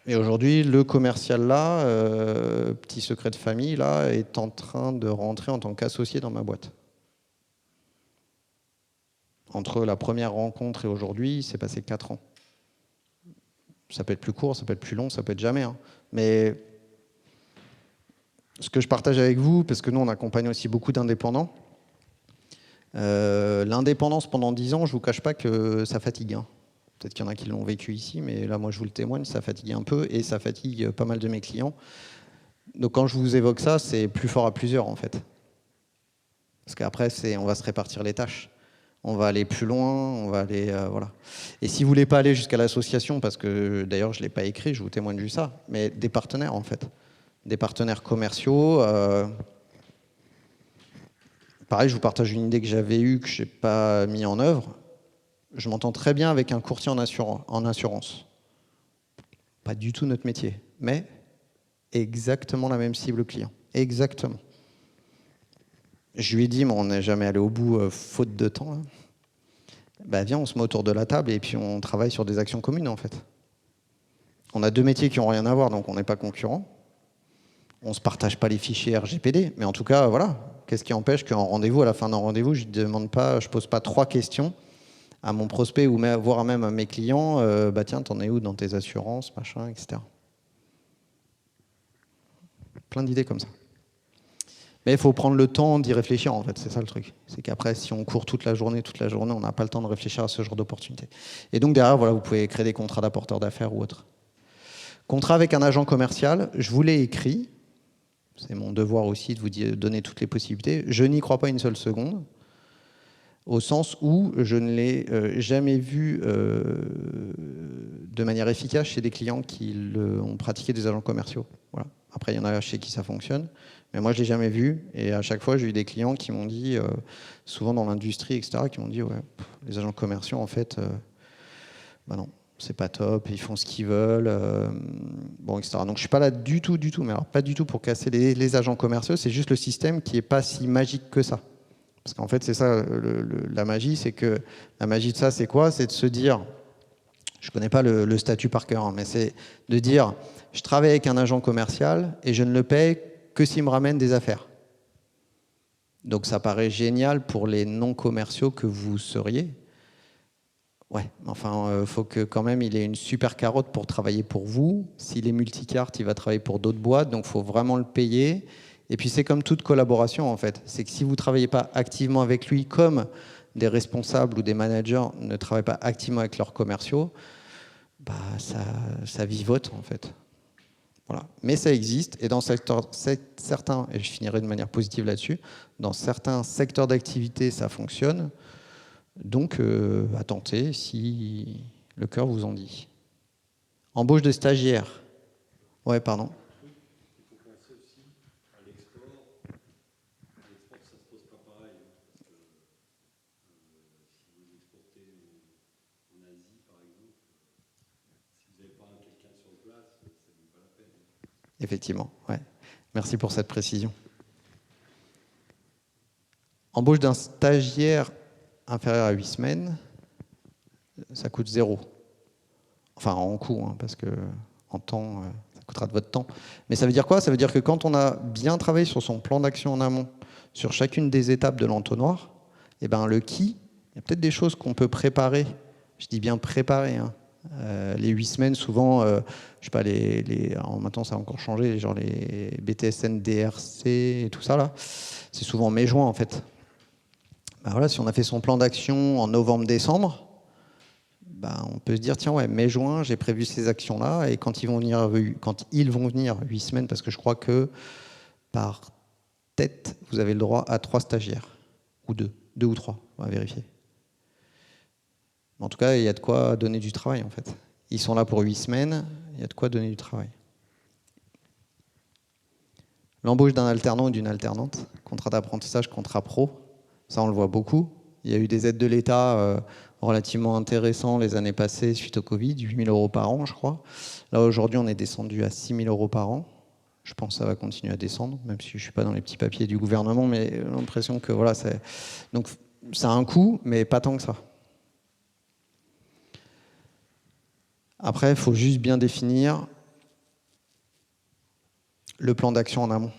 Et aujourd'hui, le commercial là, petit secret de famille là, est en train de rentrer en tant qu'associé dans ma boîte. Entre la première rencontre et aujourd'hui, il s'est passé 4 ans. Ça peut être plus court, ça peut être plus long, ça peut être jamais. Mais ce que je partage avec vous, parce que nous on accompagne aussi beaucoup d'indépendants, l'indépendance pendant 10 ans, je ne vous cache pas que ça fatigue. Peut-être qu'il y en a qui l'ont vécu ici, mais là, moi, je vous le témoigne, ça fatigue un peu et ça fatigue pas mal de mes clients. Donc, quand je vous évoque ça, c'est plus fort à plusieurs, en fait. Parce qu'après, on va se répartir les tâches. On va aller plus loin, on va aller... voilà. Et si vous ne voulez pas aller jusqu'à l'association, parce que d'ailleurs, je ne l'ai pas écrit, je vous témoigne de ça, mais des partenaires, en fait. Des partenaires commerciaux. Pareil, je vous partage une idée que j'avais eue, que je n'ai pas mis en œuvre. Je m'entends très bien avec un courtier en assurance. Pas du tout notre métier, mais exactement la même cible client. Exactement. Je lui ai dit, mais on n'est jamais allé au bout, faute de temps. Viens, on se met autour de la table et puis on travaille sur des actions communes, en fait. On a 2 métiers qui n'ont rien à voir, donc on n'est pas concurrents. On ne se partage pas les fichiers RGPD, mais en tout cas, voilà. Qu'est-ce qui empêche qu'en rendez-vous, à la fin d'un rendez-vous, je ne pose pas 3 questions à mon prospect ou voire même à mes clients, tiens, t'en es où dans tes assurances, machin, etc. Plein d'idées comme ça. Mais il faut prendre le temps d'y réfléchir, en fait, c'est ça le truc. C'est qu'après, si on court toute la journée, on n'a pas le temps de réfléchir à ce genre d'opportunité. Et donc derrière, voilà, vous pouvez créer des contrats d'apporteurs d'affaires ou autres. Contrat avec un agent commercial, je vous l'ai écrit. C'est mon devoir aussi de vous donner toutes les possibilités. Je n'y crois pas une seule seconde. Au sens où je ne l'ai jamais vu de manière efficace chez des clients qui ont pratiqué des agents commerciaux. Voilà. Après, il y en a chez qui ça fonctionne, mais moi, je ne l'ai jamais vu. Et à chaque fois, j'ai eu des clients qui m'ont dit, souvent dans l'industrie, etc., qui m'ont dit, ouais, les agents commerciaux, en fait, non, c'est pas top, ils font ce qu'ils veulent, bon, etc. Donc, je ne suis pas là du tout, mais alors pas du tout pour casser les agents commerciaux, c'est juste le système qui n'est pas si magique que ça. Parce qu'en fait, c'est ça, la magie, c'est que la magie de ça, c'est quoi? C'est de se dire, je ne connais pas le statut par cœur, mais c'est de dire, je travaille avec un agent commercial et je ne le paye que s'il me ramène des affaires. Donc ça paraît génial pour les non-commerciaux que vous seriez. Ouais, enfin, faut que quand même il ait une super carotte pour travailler pour vous. S'il est multicartes, il va travailler pour d'autres boîtes, donc il faut vraiment le payer. Et puis c'est comme toute collaboration en fait. C'est que si vous ne travaillez pas activement avec lui, comme des responsables ou des managers ne travaillent pas activement avec leurs commerciaux, bah ça vivote en fait. Voilà. Mais ça existe, et dans certains, et je finirai de manière positive là-dessus, dans certains secteurs d'activité, ça fonctionne. Donc, à tenter si le cœur vous en dit. Embauche de stagiaires. Ouais, pardon. Il faut penser aussi à l'export. À l'export, ça ne se pose pas pareil. Parce que si vous exportez en Asie, par exemple, si vous n'avez pas quelqu'un sur place, ça ne vaut pas la peine. Effectivement, ouais. Merci pour cette précision. Embauche d'un stagiaire inférieur à 8 semaines, ça coûte 0. Enfin, en coût, hein, parce que en temps, ça coûtera de votre temps. Mais ça veut dire quoi? Ça veut dire que quand on a bien travaillé sur son plan d'action en amont, sur chacune des étapes de l'entonnoir, eh ben, le qui, il y a peut-être des choses qu'on peut préparer. Je dis bien préparer. Hein. Les 8 semaines, souvent, je sais pas, maintenant ça a encore changé, genre les BTSN, DRC et tout ça, là, c'est souvent mai-juin en fait. Ben voilà, si on a fait son plan d'action en novembre-décembre, ben, on peut se dire, tiens, ouais, mai-juin, j'ai prévu ces actions-là, et quand ils vont venir 8 semaines, parce que je crois que par tête, vous avez le droit à 3 stagiaires, ou 2 ou 3, on va vérifier. En tout cas, il y a de quoi donner du travail, en fait. Ils sont là pour 8 semaines, il y a de quoi donner du travail. L'embauche d'un alternant ou d'une alternante, contrat d'apprentissage, contrat pro, ça on le voit beaucoup. Il y a eu des aides de l'État relativement intéressants les années passées suite au Covid, 8 000 € par an, je crois. Là, aujourd'hui, on est descendu à 6 000 € par an. Je pense que ça va continuer à descendre, même si je ne suis pas dans les petits papiers du gouvernement, mais j'ai l'impression que voilà, donc ça a un coût, mais pas tant que ça. Après, il faut juste bien définir le plan d'action en amont.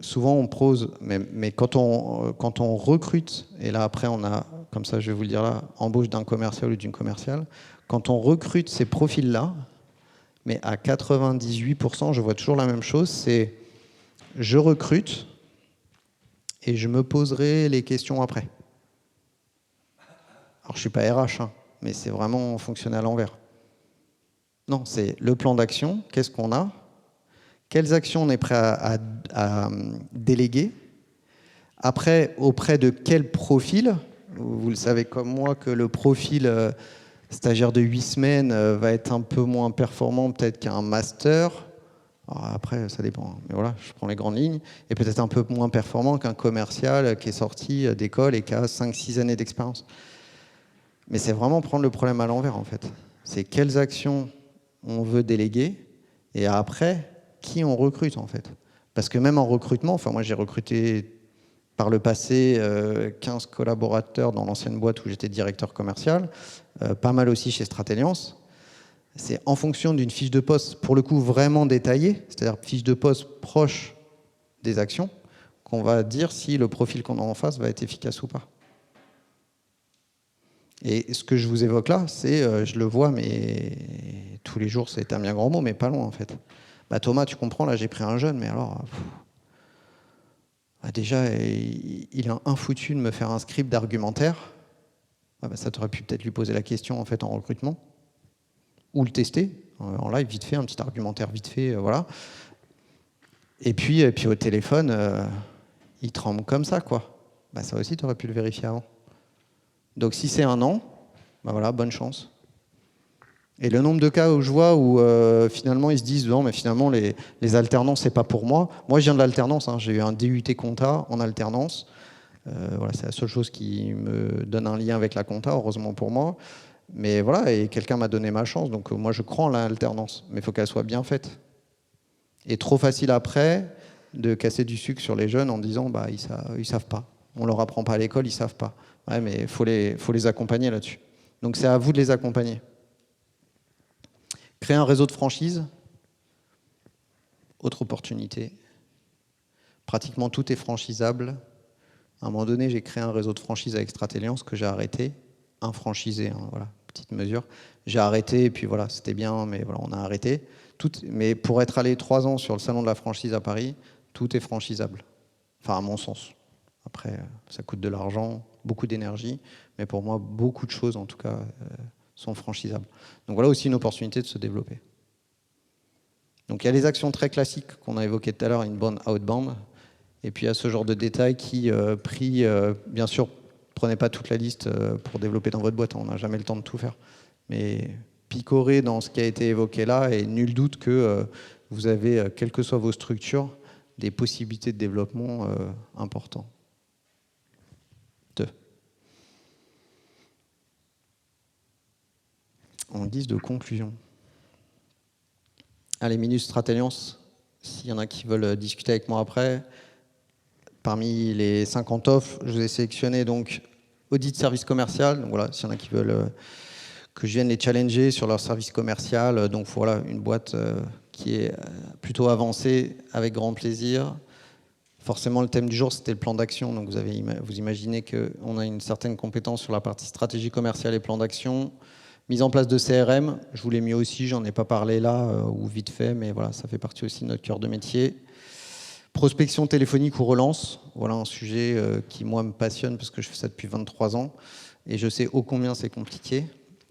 Souvent, on pose, mais quand on recrute, et là après on a, comme ça je vais vous le dire là, embauche d'un commercial ou d'une commerciale, quand on recrute ces profils-là, mais à 98%, je vois toujours la même chose, c'est je recrute et je me poserai les questions après. Alors je ne suis pas RH, hein, mais c'est vraiment fonctionner à l'envers. Non, c'est le plan d'action, qu'est-ce qu'on a? Quelles actions on est prêt à déléguer? Après, auprès de quel profil? Vous le savez comme moi que le profil stagiaire de 8 semaines va être un peu moins performant peut-être qu'un master. Alors après, ça dépend. Mais voilà, je prends les grandes lignes. Et peut-être un peu moins performant qu'un commercial qui est sorti d'école et qui a 5-6 années d'expérience. Mais c'est vraiment prendre le problème à l'envers, en fait. C'est quelles actions on veut déléguer et après, qui on recrute, en fait. Parce que même en recrutement, enfin moi j'ai recruté par le passé 15 collaborateurs dans l'ancienne boîte où j'étais directeur commercial, pas mal aussi chez Stratéliance. C'est en fonction d'une fiche de poste, pour le coup vraiment détaillée, c'est-à-dire fiche de poste proche des actions, qu'on va dire si le profil qu'on a en face va être efficace ou pas. Et ce que je vous évoque là, c'est, je le vois, mais tous les jours, c'est un bien grand mot, mais pas loin en fait. Bah, Thomas, tu comprends, là j'ai pris un jeune, mais alors... déjà, il a un foutu de me faire un script d'argumentaire. Ah bah, ça t'aurait pu peut-être lui poser la question en fait en recrutement. Ou le tester, en live, vite fait, un petit argumentaire vite fait, voilà. Et puis au téléphone, il tremble comme ça, quoi. Bah, ça aussi, tu aurais pu le vérifier avant. Donc si c'est un an, bah voilà, bonne chance. Et le nombre de cas où je vois où finalement ils se disent non mais finalement les alternances c'est pas pour moi. Moi je viens de l'alternance, hein, j'ai eu un DUT compta en alternance. Voilà, c'est la seule chose qui me donne un lien avec la compta, heureusement pour moi. Mais voilà, et quelqu'un m'a donné ma chance, donc moi je crois en l'alternance, mais il faut qu'elle soit bien faite. Et trop facile après de casser du sucre sur les jeunes en disant bah ils savent pas. On leur apprend pas à l'école, ils savent pas. Ouais, mais faut les accompagner là-dessus. Donc c'est à vous de les accompagner. Créer un réseau de franchise, autre opportunité. Pratiquement tout est franchisable. À un moment donné, j'ai créé un réseau de franchise avec Stratéliance que j'ai arrêté, infranchisé, hein, voilà, petite mesure. J'ai arrêté, et puis voilà, c'était bien, mais voilà, on a arrêté. Mais pour être allé 3 ans sur le salon de la franchise à Paris, tout est franchisable. Enfin, à mon sens. Après, ça coûte de l'argent, beaucoup d'énergie, mais pour moi, beaucoup de choses, en tout cas, sont franchisables. Donc voilà aussi une opportunité de se développer. Donc il y a les actions très classiques qu'on a évoquées tout à l'heure, inbound, outbound, et puis il y a ce genre de détails qui, bien sûr, prenez pas toute la liste pour développer dans votre boîte, on n'a jamais le temps de tout faire. Mais picorer dans ce qui a été évoqué là, et nul doute que vous avez, quelles que soient vos structures, des possibilités de développement importantes. En guise de conclusion. Allez, minutes Stratéliance, s'il y en a qui veulent discuter avec moi après. Parmi les 50 offres, je vous ai sélectionné donc audit service commercial. Donc voilà, s'il y en a qui veulent que je vienne les challenger sur leur service commercial. Donc voilà, une boîte qui est plutôt avancée, avec grand plaisir. Forcément, le thème du jour, c'était le plan d'action. Donc vous imaginez qu'on a une certaine compétence sur la partie stratégie commerciale et plan d'action. Mise en place de CRM, je vous l'ai mis aussi, j'en ai pas parlé là, ou vite fait, mais voilà, ça fait partie aussi de notre cœur de métier. Prospection téléphonique ou relance, voilà un sujet qui, moi, me passionne parce que je fais ça depuis 23 ans et je sais ô combien c'est compliqué.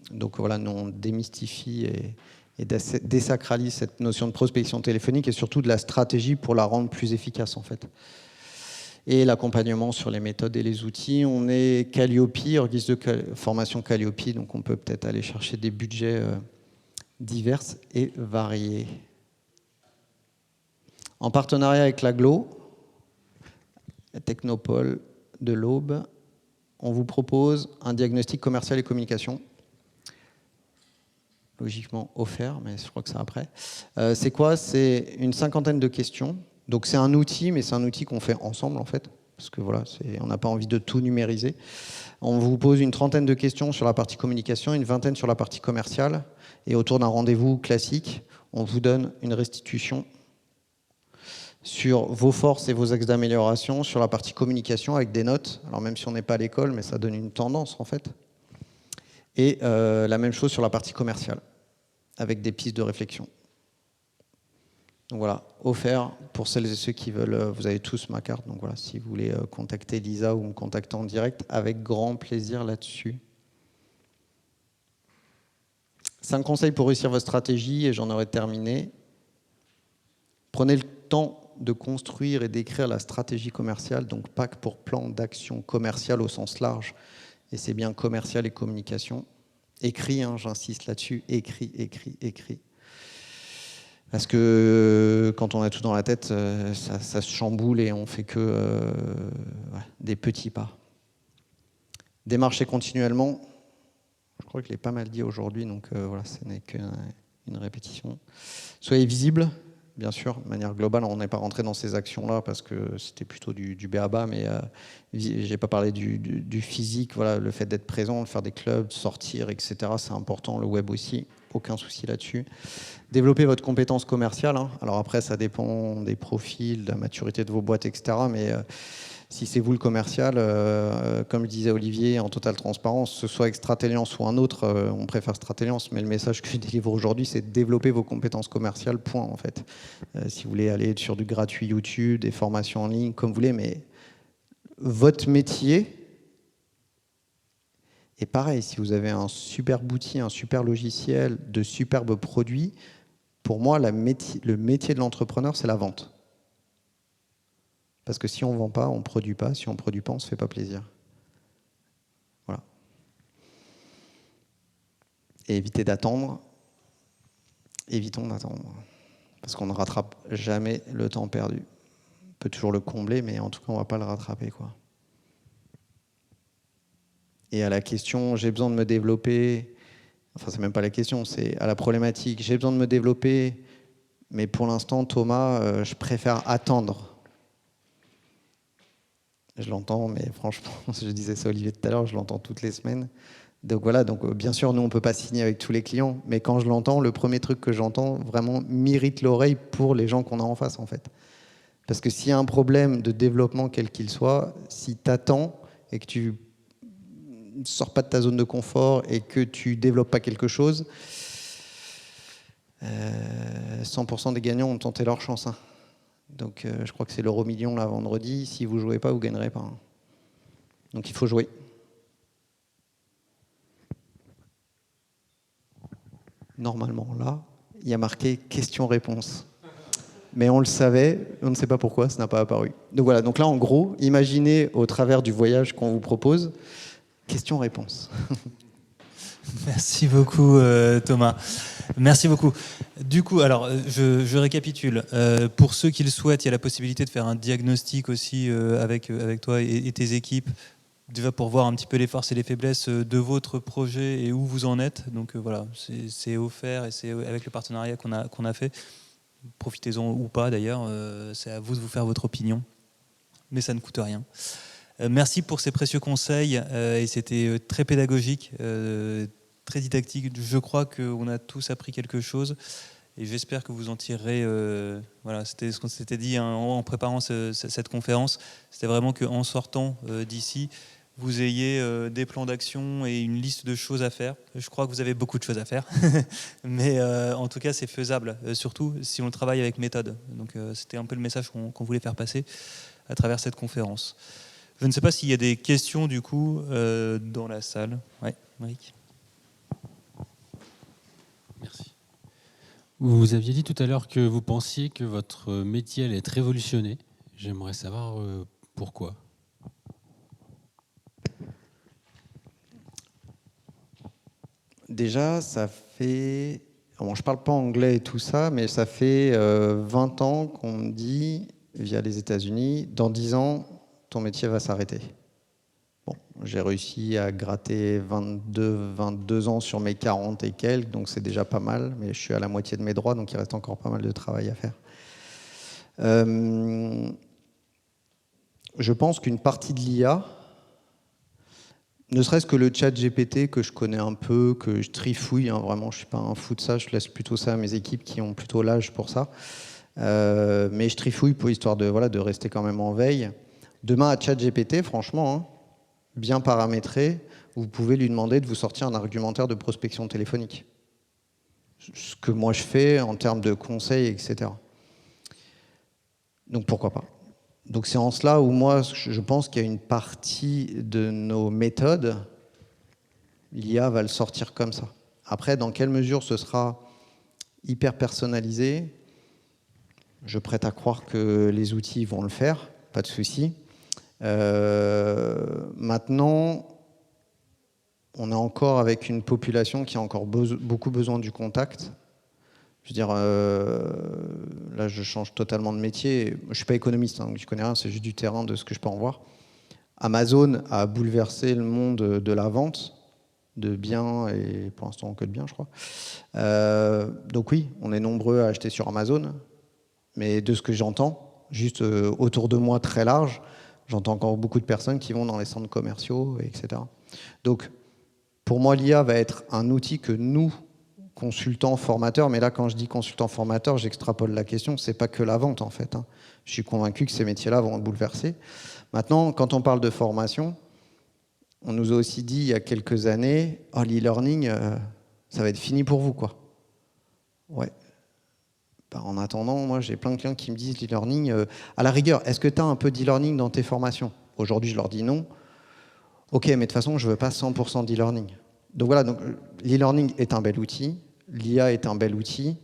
Donc voilà, nous, on démystifie et désacralise cette notion de prospection téléphonique et surtout de la stratégie pour la rendre plus efficace, en fait. Et l'accompagnement sur les méthodes et les outils. On est Calliope, en guise de formation Calliope, donc on peut peut-être aller chercher des budgets divers et variés. En partenariat avec l'Aglo, la Technopole de l'Aube, on vous propose un diagnostic commercial et communication. Logiquement offert, mais je crois que c'est après. C'est quoi? C'est une 50aine de questions. Donc c'est un outil, mais c'est un outil qu'on fait ensemble en fait, parce que voilà, on n'a pas envie de tout numériser. On vous pose une 30aine de questions sur la partie communication, une 20aine sur la partie commerciale, et autour d'un rendez-vous classique, on vous donne une restitution sur vos forces et vos axes d'amélioration, sur la partie communication avec des notes. Alors même si on n'est pas à l'école, mais ça donne une tendance en fait. Et la même chose sur la partie commerciale, avec des pistes de réflexion. Donc voilà, offert pour celles et ceux qui veulent, vous avez tous ma carte, donc voilà, si vous voulez contacter Lisa ou me contacter en direct, avec grand plaisir là-dessus. 5 conseils pour réussir votre stratégie, et j'en aurai terminé. Prenez le temps de construire et d'écrire la stratégie commerciale, donc PAC pour plan d'action commerciale au sens large, et c'est bien commercial et communication. Écrit, hein, j'insiste là-dessus, écrit. Parce que quand on a tout dans la tête, ça se chamboule et on fait que des petits pas. Démarchez continuellement. Je crois que je l'ai pas mal dit aujourd'hui, donc voilà, ce n'est qu'une répétition. Soyez visible, bien sûr, de manière globale. On n'est pas rentré dans ces actions-là parce que c'était plutôt du b.a.-ba, mais j'ai pas parlé du physique. Voilà, le fait d'être présent, de faire des clubs, de sortir, etc. C'est important. Le web aussi, aucun souci là-dessus. Développer votre compétence commerciale. Hein. Alors après, ça dépend des profils, de la maturité de vos boîtes, etc. Mais si c'est vous le commercial, comme le disait Olivier, en totale transparence, ce soit avec Stratéliance ou un autre, on préfère Stratéliance, mais le message que je délivre aujourd'hui, c'est de développer vos compétences commerciales, point en fait. Si vous voulez aller sur du gratuit YouTube, des formations en ligne, comme vous voulez, mais votre métier est pareil. Si vous avez un super outil, un super logiciel, de superbes produits, pour moi, le métier de l'entrepreneur, c'est la vente. Parce que si on ne vend pas, on ne produit pas. Si on ne produit pas, on ne se fait pas plaisir. Voilà. Et évitez d'attendre. Évitons d'attendre. Parce qu'on ne rattrape jamais le temps perdu. On peut toujours le combler, mais en tout cas, on ne va pas le rattraper, quoi. Et à la question, j'ai besoin de me développer... Enfin, c'est même pas la question, c'est à la problématique. J'ai besoin de me développer, mais pour l'instant, Thomas, je préfère attendre. Je l'entends, mais franchement, je disais ça à Olivier tout à l'heure, je l'entends toutes les semaines. Donc voilà, donc bien sûr, nous, on ne peut pas signer avec tous les clients, mais quand je l'entends, le premier truc que j'entends vraiment m'irrite l'oreille pour les gens qu'on a en face, en fait. Parce que s'il y a un problème de développement, quel qu'il soit, si tu attends et que tu ne sors pas de ta zone de confort et que tu développes pas quelque chose, 100% des gagnants ont tenté leur chance. Hein. Donc je crois que c'est l'euro million là vendredi. Si vous jouez pas, vous gagnerez pas. Hein. Donc il faut jouer. Normalement là, il y a marqué question-réponse. Mais on le savait, on ne sait pas pourquoi, ça n'a pas apparu. Donc voilà, donc là en gros, imaginez au travers du voyage qu'on vous propose, question-réponse. Merci beaucoup Thomas. Merci beaucoup. Du coup, alors je récapitule. Pour ceux qui le souhaitent, il y a la possibilité de faire un diagnostic aussi avec toi et tes équipes, déjà pour voir un petit peu les forces et les faiblesses de votre projet et où vous en êtes. Donc voilà, c'est offert et c'est avec le partenariat qu'on a fait. Profitez-en ou pas d'ailleurs, c'est à vous de vous faire votre opinion, mais ça ne coûte rien. Merci pour ces précieux conseils et c'était très pédagogique, très didactique. Je crois qu'on a tous appris quelque chose et j'espère que vous en tirerez. Voilà, c'était ce qu'on s'était dit hein, en préparant cette conférence. C'était vraiment qu'en sortant d'ici, vous ayez des plans d'action et une liste de choses à faire. Je crois que vous avez beaucoup de choses à faire, mais en tout cas c'est faisable, surtout si on travaille avec méthode. Donc c'était un peu le message qu'on voulait faire passer à travers cette conférence. Je ne sais pas s'il y a des questions du coup dans la salle. Oui, Eric. Merci. Vous aviez dit tout à l'heure que vous pensiez que votre métier allait être révolutionné. J'aimerais savoir pourquoi. Déjà, ça fait... Bon, je ne parle pas anglais et tout ça, mais ça fait 20 ans qu'on me dit, via les États-Unis, dans 10 ans, ton métier va s'arrêter. Bon, j'ai réussi à gratter 22 ans sur mes 40 et quelques, donc c'est déjà pas mal, mais je suis à la moitié de mes droits, donc il reste encore pas mal de travail à faire. Je pense qu'une partie de l'IA, ne serait-ce que le chat GPT que je connais un peu, que je trifouille, hein, vraiment, je ne suis pas un fou de ça, je laisse plutôt ça à mes équipes qui ont plutôt l'âge pour ça. Mais je trifouille pour histoire de rester quand même en veille. Demain, à chat GPT, franchement, hein, bien paramétré, vous pouvez lui demander de vous sortir un argumentaire de prospection téléphonique. Ce que moi je fais en termes de conseils, etc. Donc pourquoi pas. Donc c'est en cela où moi je pense qu'il y a une partie de nos méthodes, l'IA va le sortir comme ça. Après, dans quelle mesure ce sera hyper personnalisé, je prête à croire que les outils vont le faire, pas de souci. Maintenant, on est encore avec une population qui a encore beaucoup besoin du contact. Je veux dire, là, je change totalement de métier. Je ne suis pas économiste, hein, donc je connais rien, c'est juste du terrain de ce que je peux en voir. Amazon a bouleversé le monde de la vente de biens, et pour l'instant que de biens, je crois. Donc oui, on est nombreux à acheter sur Amazon, mais de ce que j'entends, juste autour de moi très large, j'entends encore beaucoup de personnes qui vont dans les centres commerciaux, etc. Donc, pour moi, l'IA va être un outil que nous, consultants, formateurs, mais là, quand je dis consultant formateur, j'extrapole la question, c'est pas que la vente, en fait. Hein. Je suis convaincu que ces métiers-là vont être bouleversés. Maintenant, quand on parle de formation, on nous a aussi dit il y a quelques années, oh, l'e-learning, ça va être fini pour vous, quoi. Ouais. Bah, en attendant, moi, j'ai plein de clients qui me disent l'e-learning, à la rigueur, est-ce que tu as un peu d'e-learning dans tes formations? Aujourd'hui, je leur dis non. Ok, mais de toute façon, je ne veux pas 100% d'e-learning. Donc voilà, donc, l'e-learning est un bel outil, l'IA est un bel outil.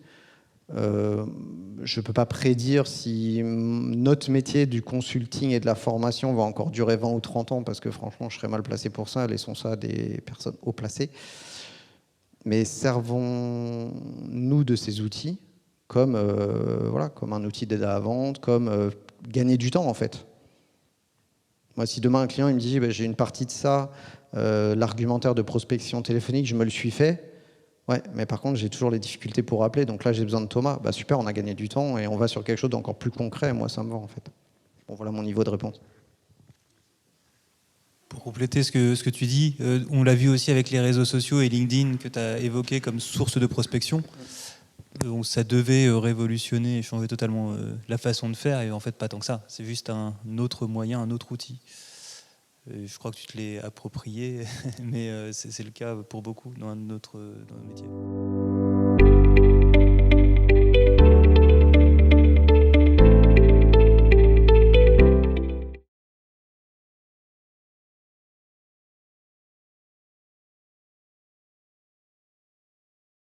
Je ne peux pas prédire si notre métier du consulting et de la formation va encore durer 20 ou 30 ans, parce que franchement, je serais mal placé pour ça, laissons ça à des personnes haut placées. Mais servons-nous de ces outils comme, voilà, comme un outil d'aide à la vente, comme gagner du temps en fait. Moi, si demain un client il me dit j'ai une partie de ça, l'argumentaire de prospection téléphonique, je me le suis fait, ouais, mais par contre j'ai toujours les difficultés pour appeler, donc là j'ai besoin de Thomas, bah super, on a gagné du temps et on va sur quelque chose d'encore plus concret, moi ça me va en fait. Bon, voilà mon niveau de réponse. Pour compléter ce que tu dis, on l'a vu aussi avec les réseaux sociaux et LinkedIn que tu as évoqué comme source de prospection. ça devait révolutionner et changer totalement la façon de faire, et en fait pas tant que ça. C'est juste un autre moyen, un autre outil. Je crois que tu te l'es approprié, mais c'est le cas pour beaucoup dans notre métier.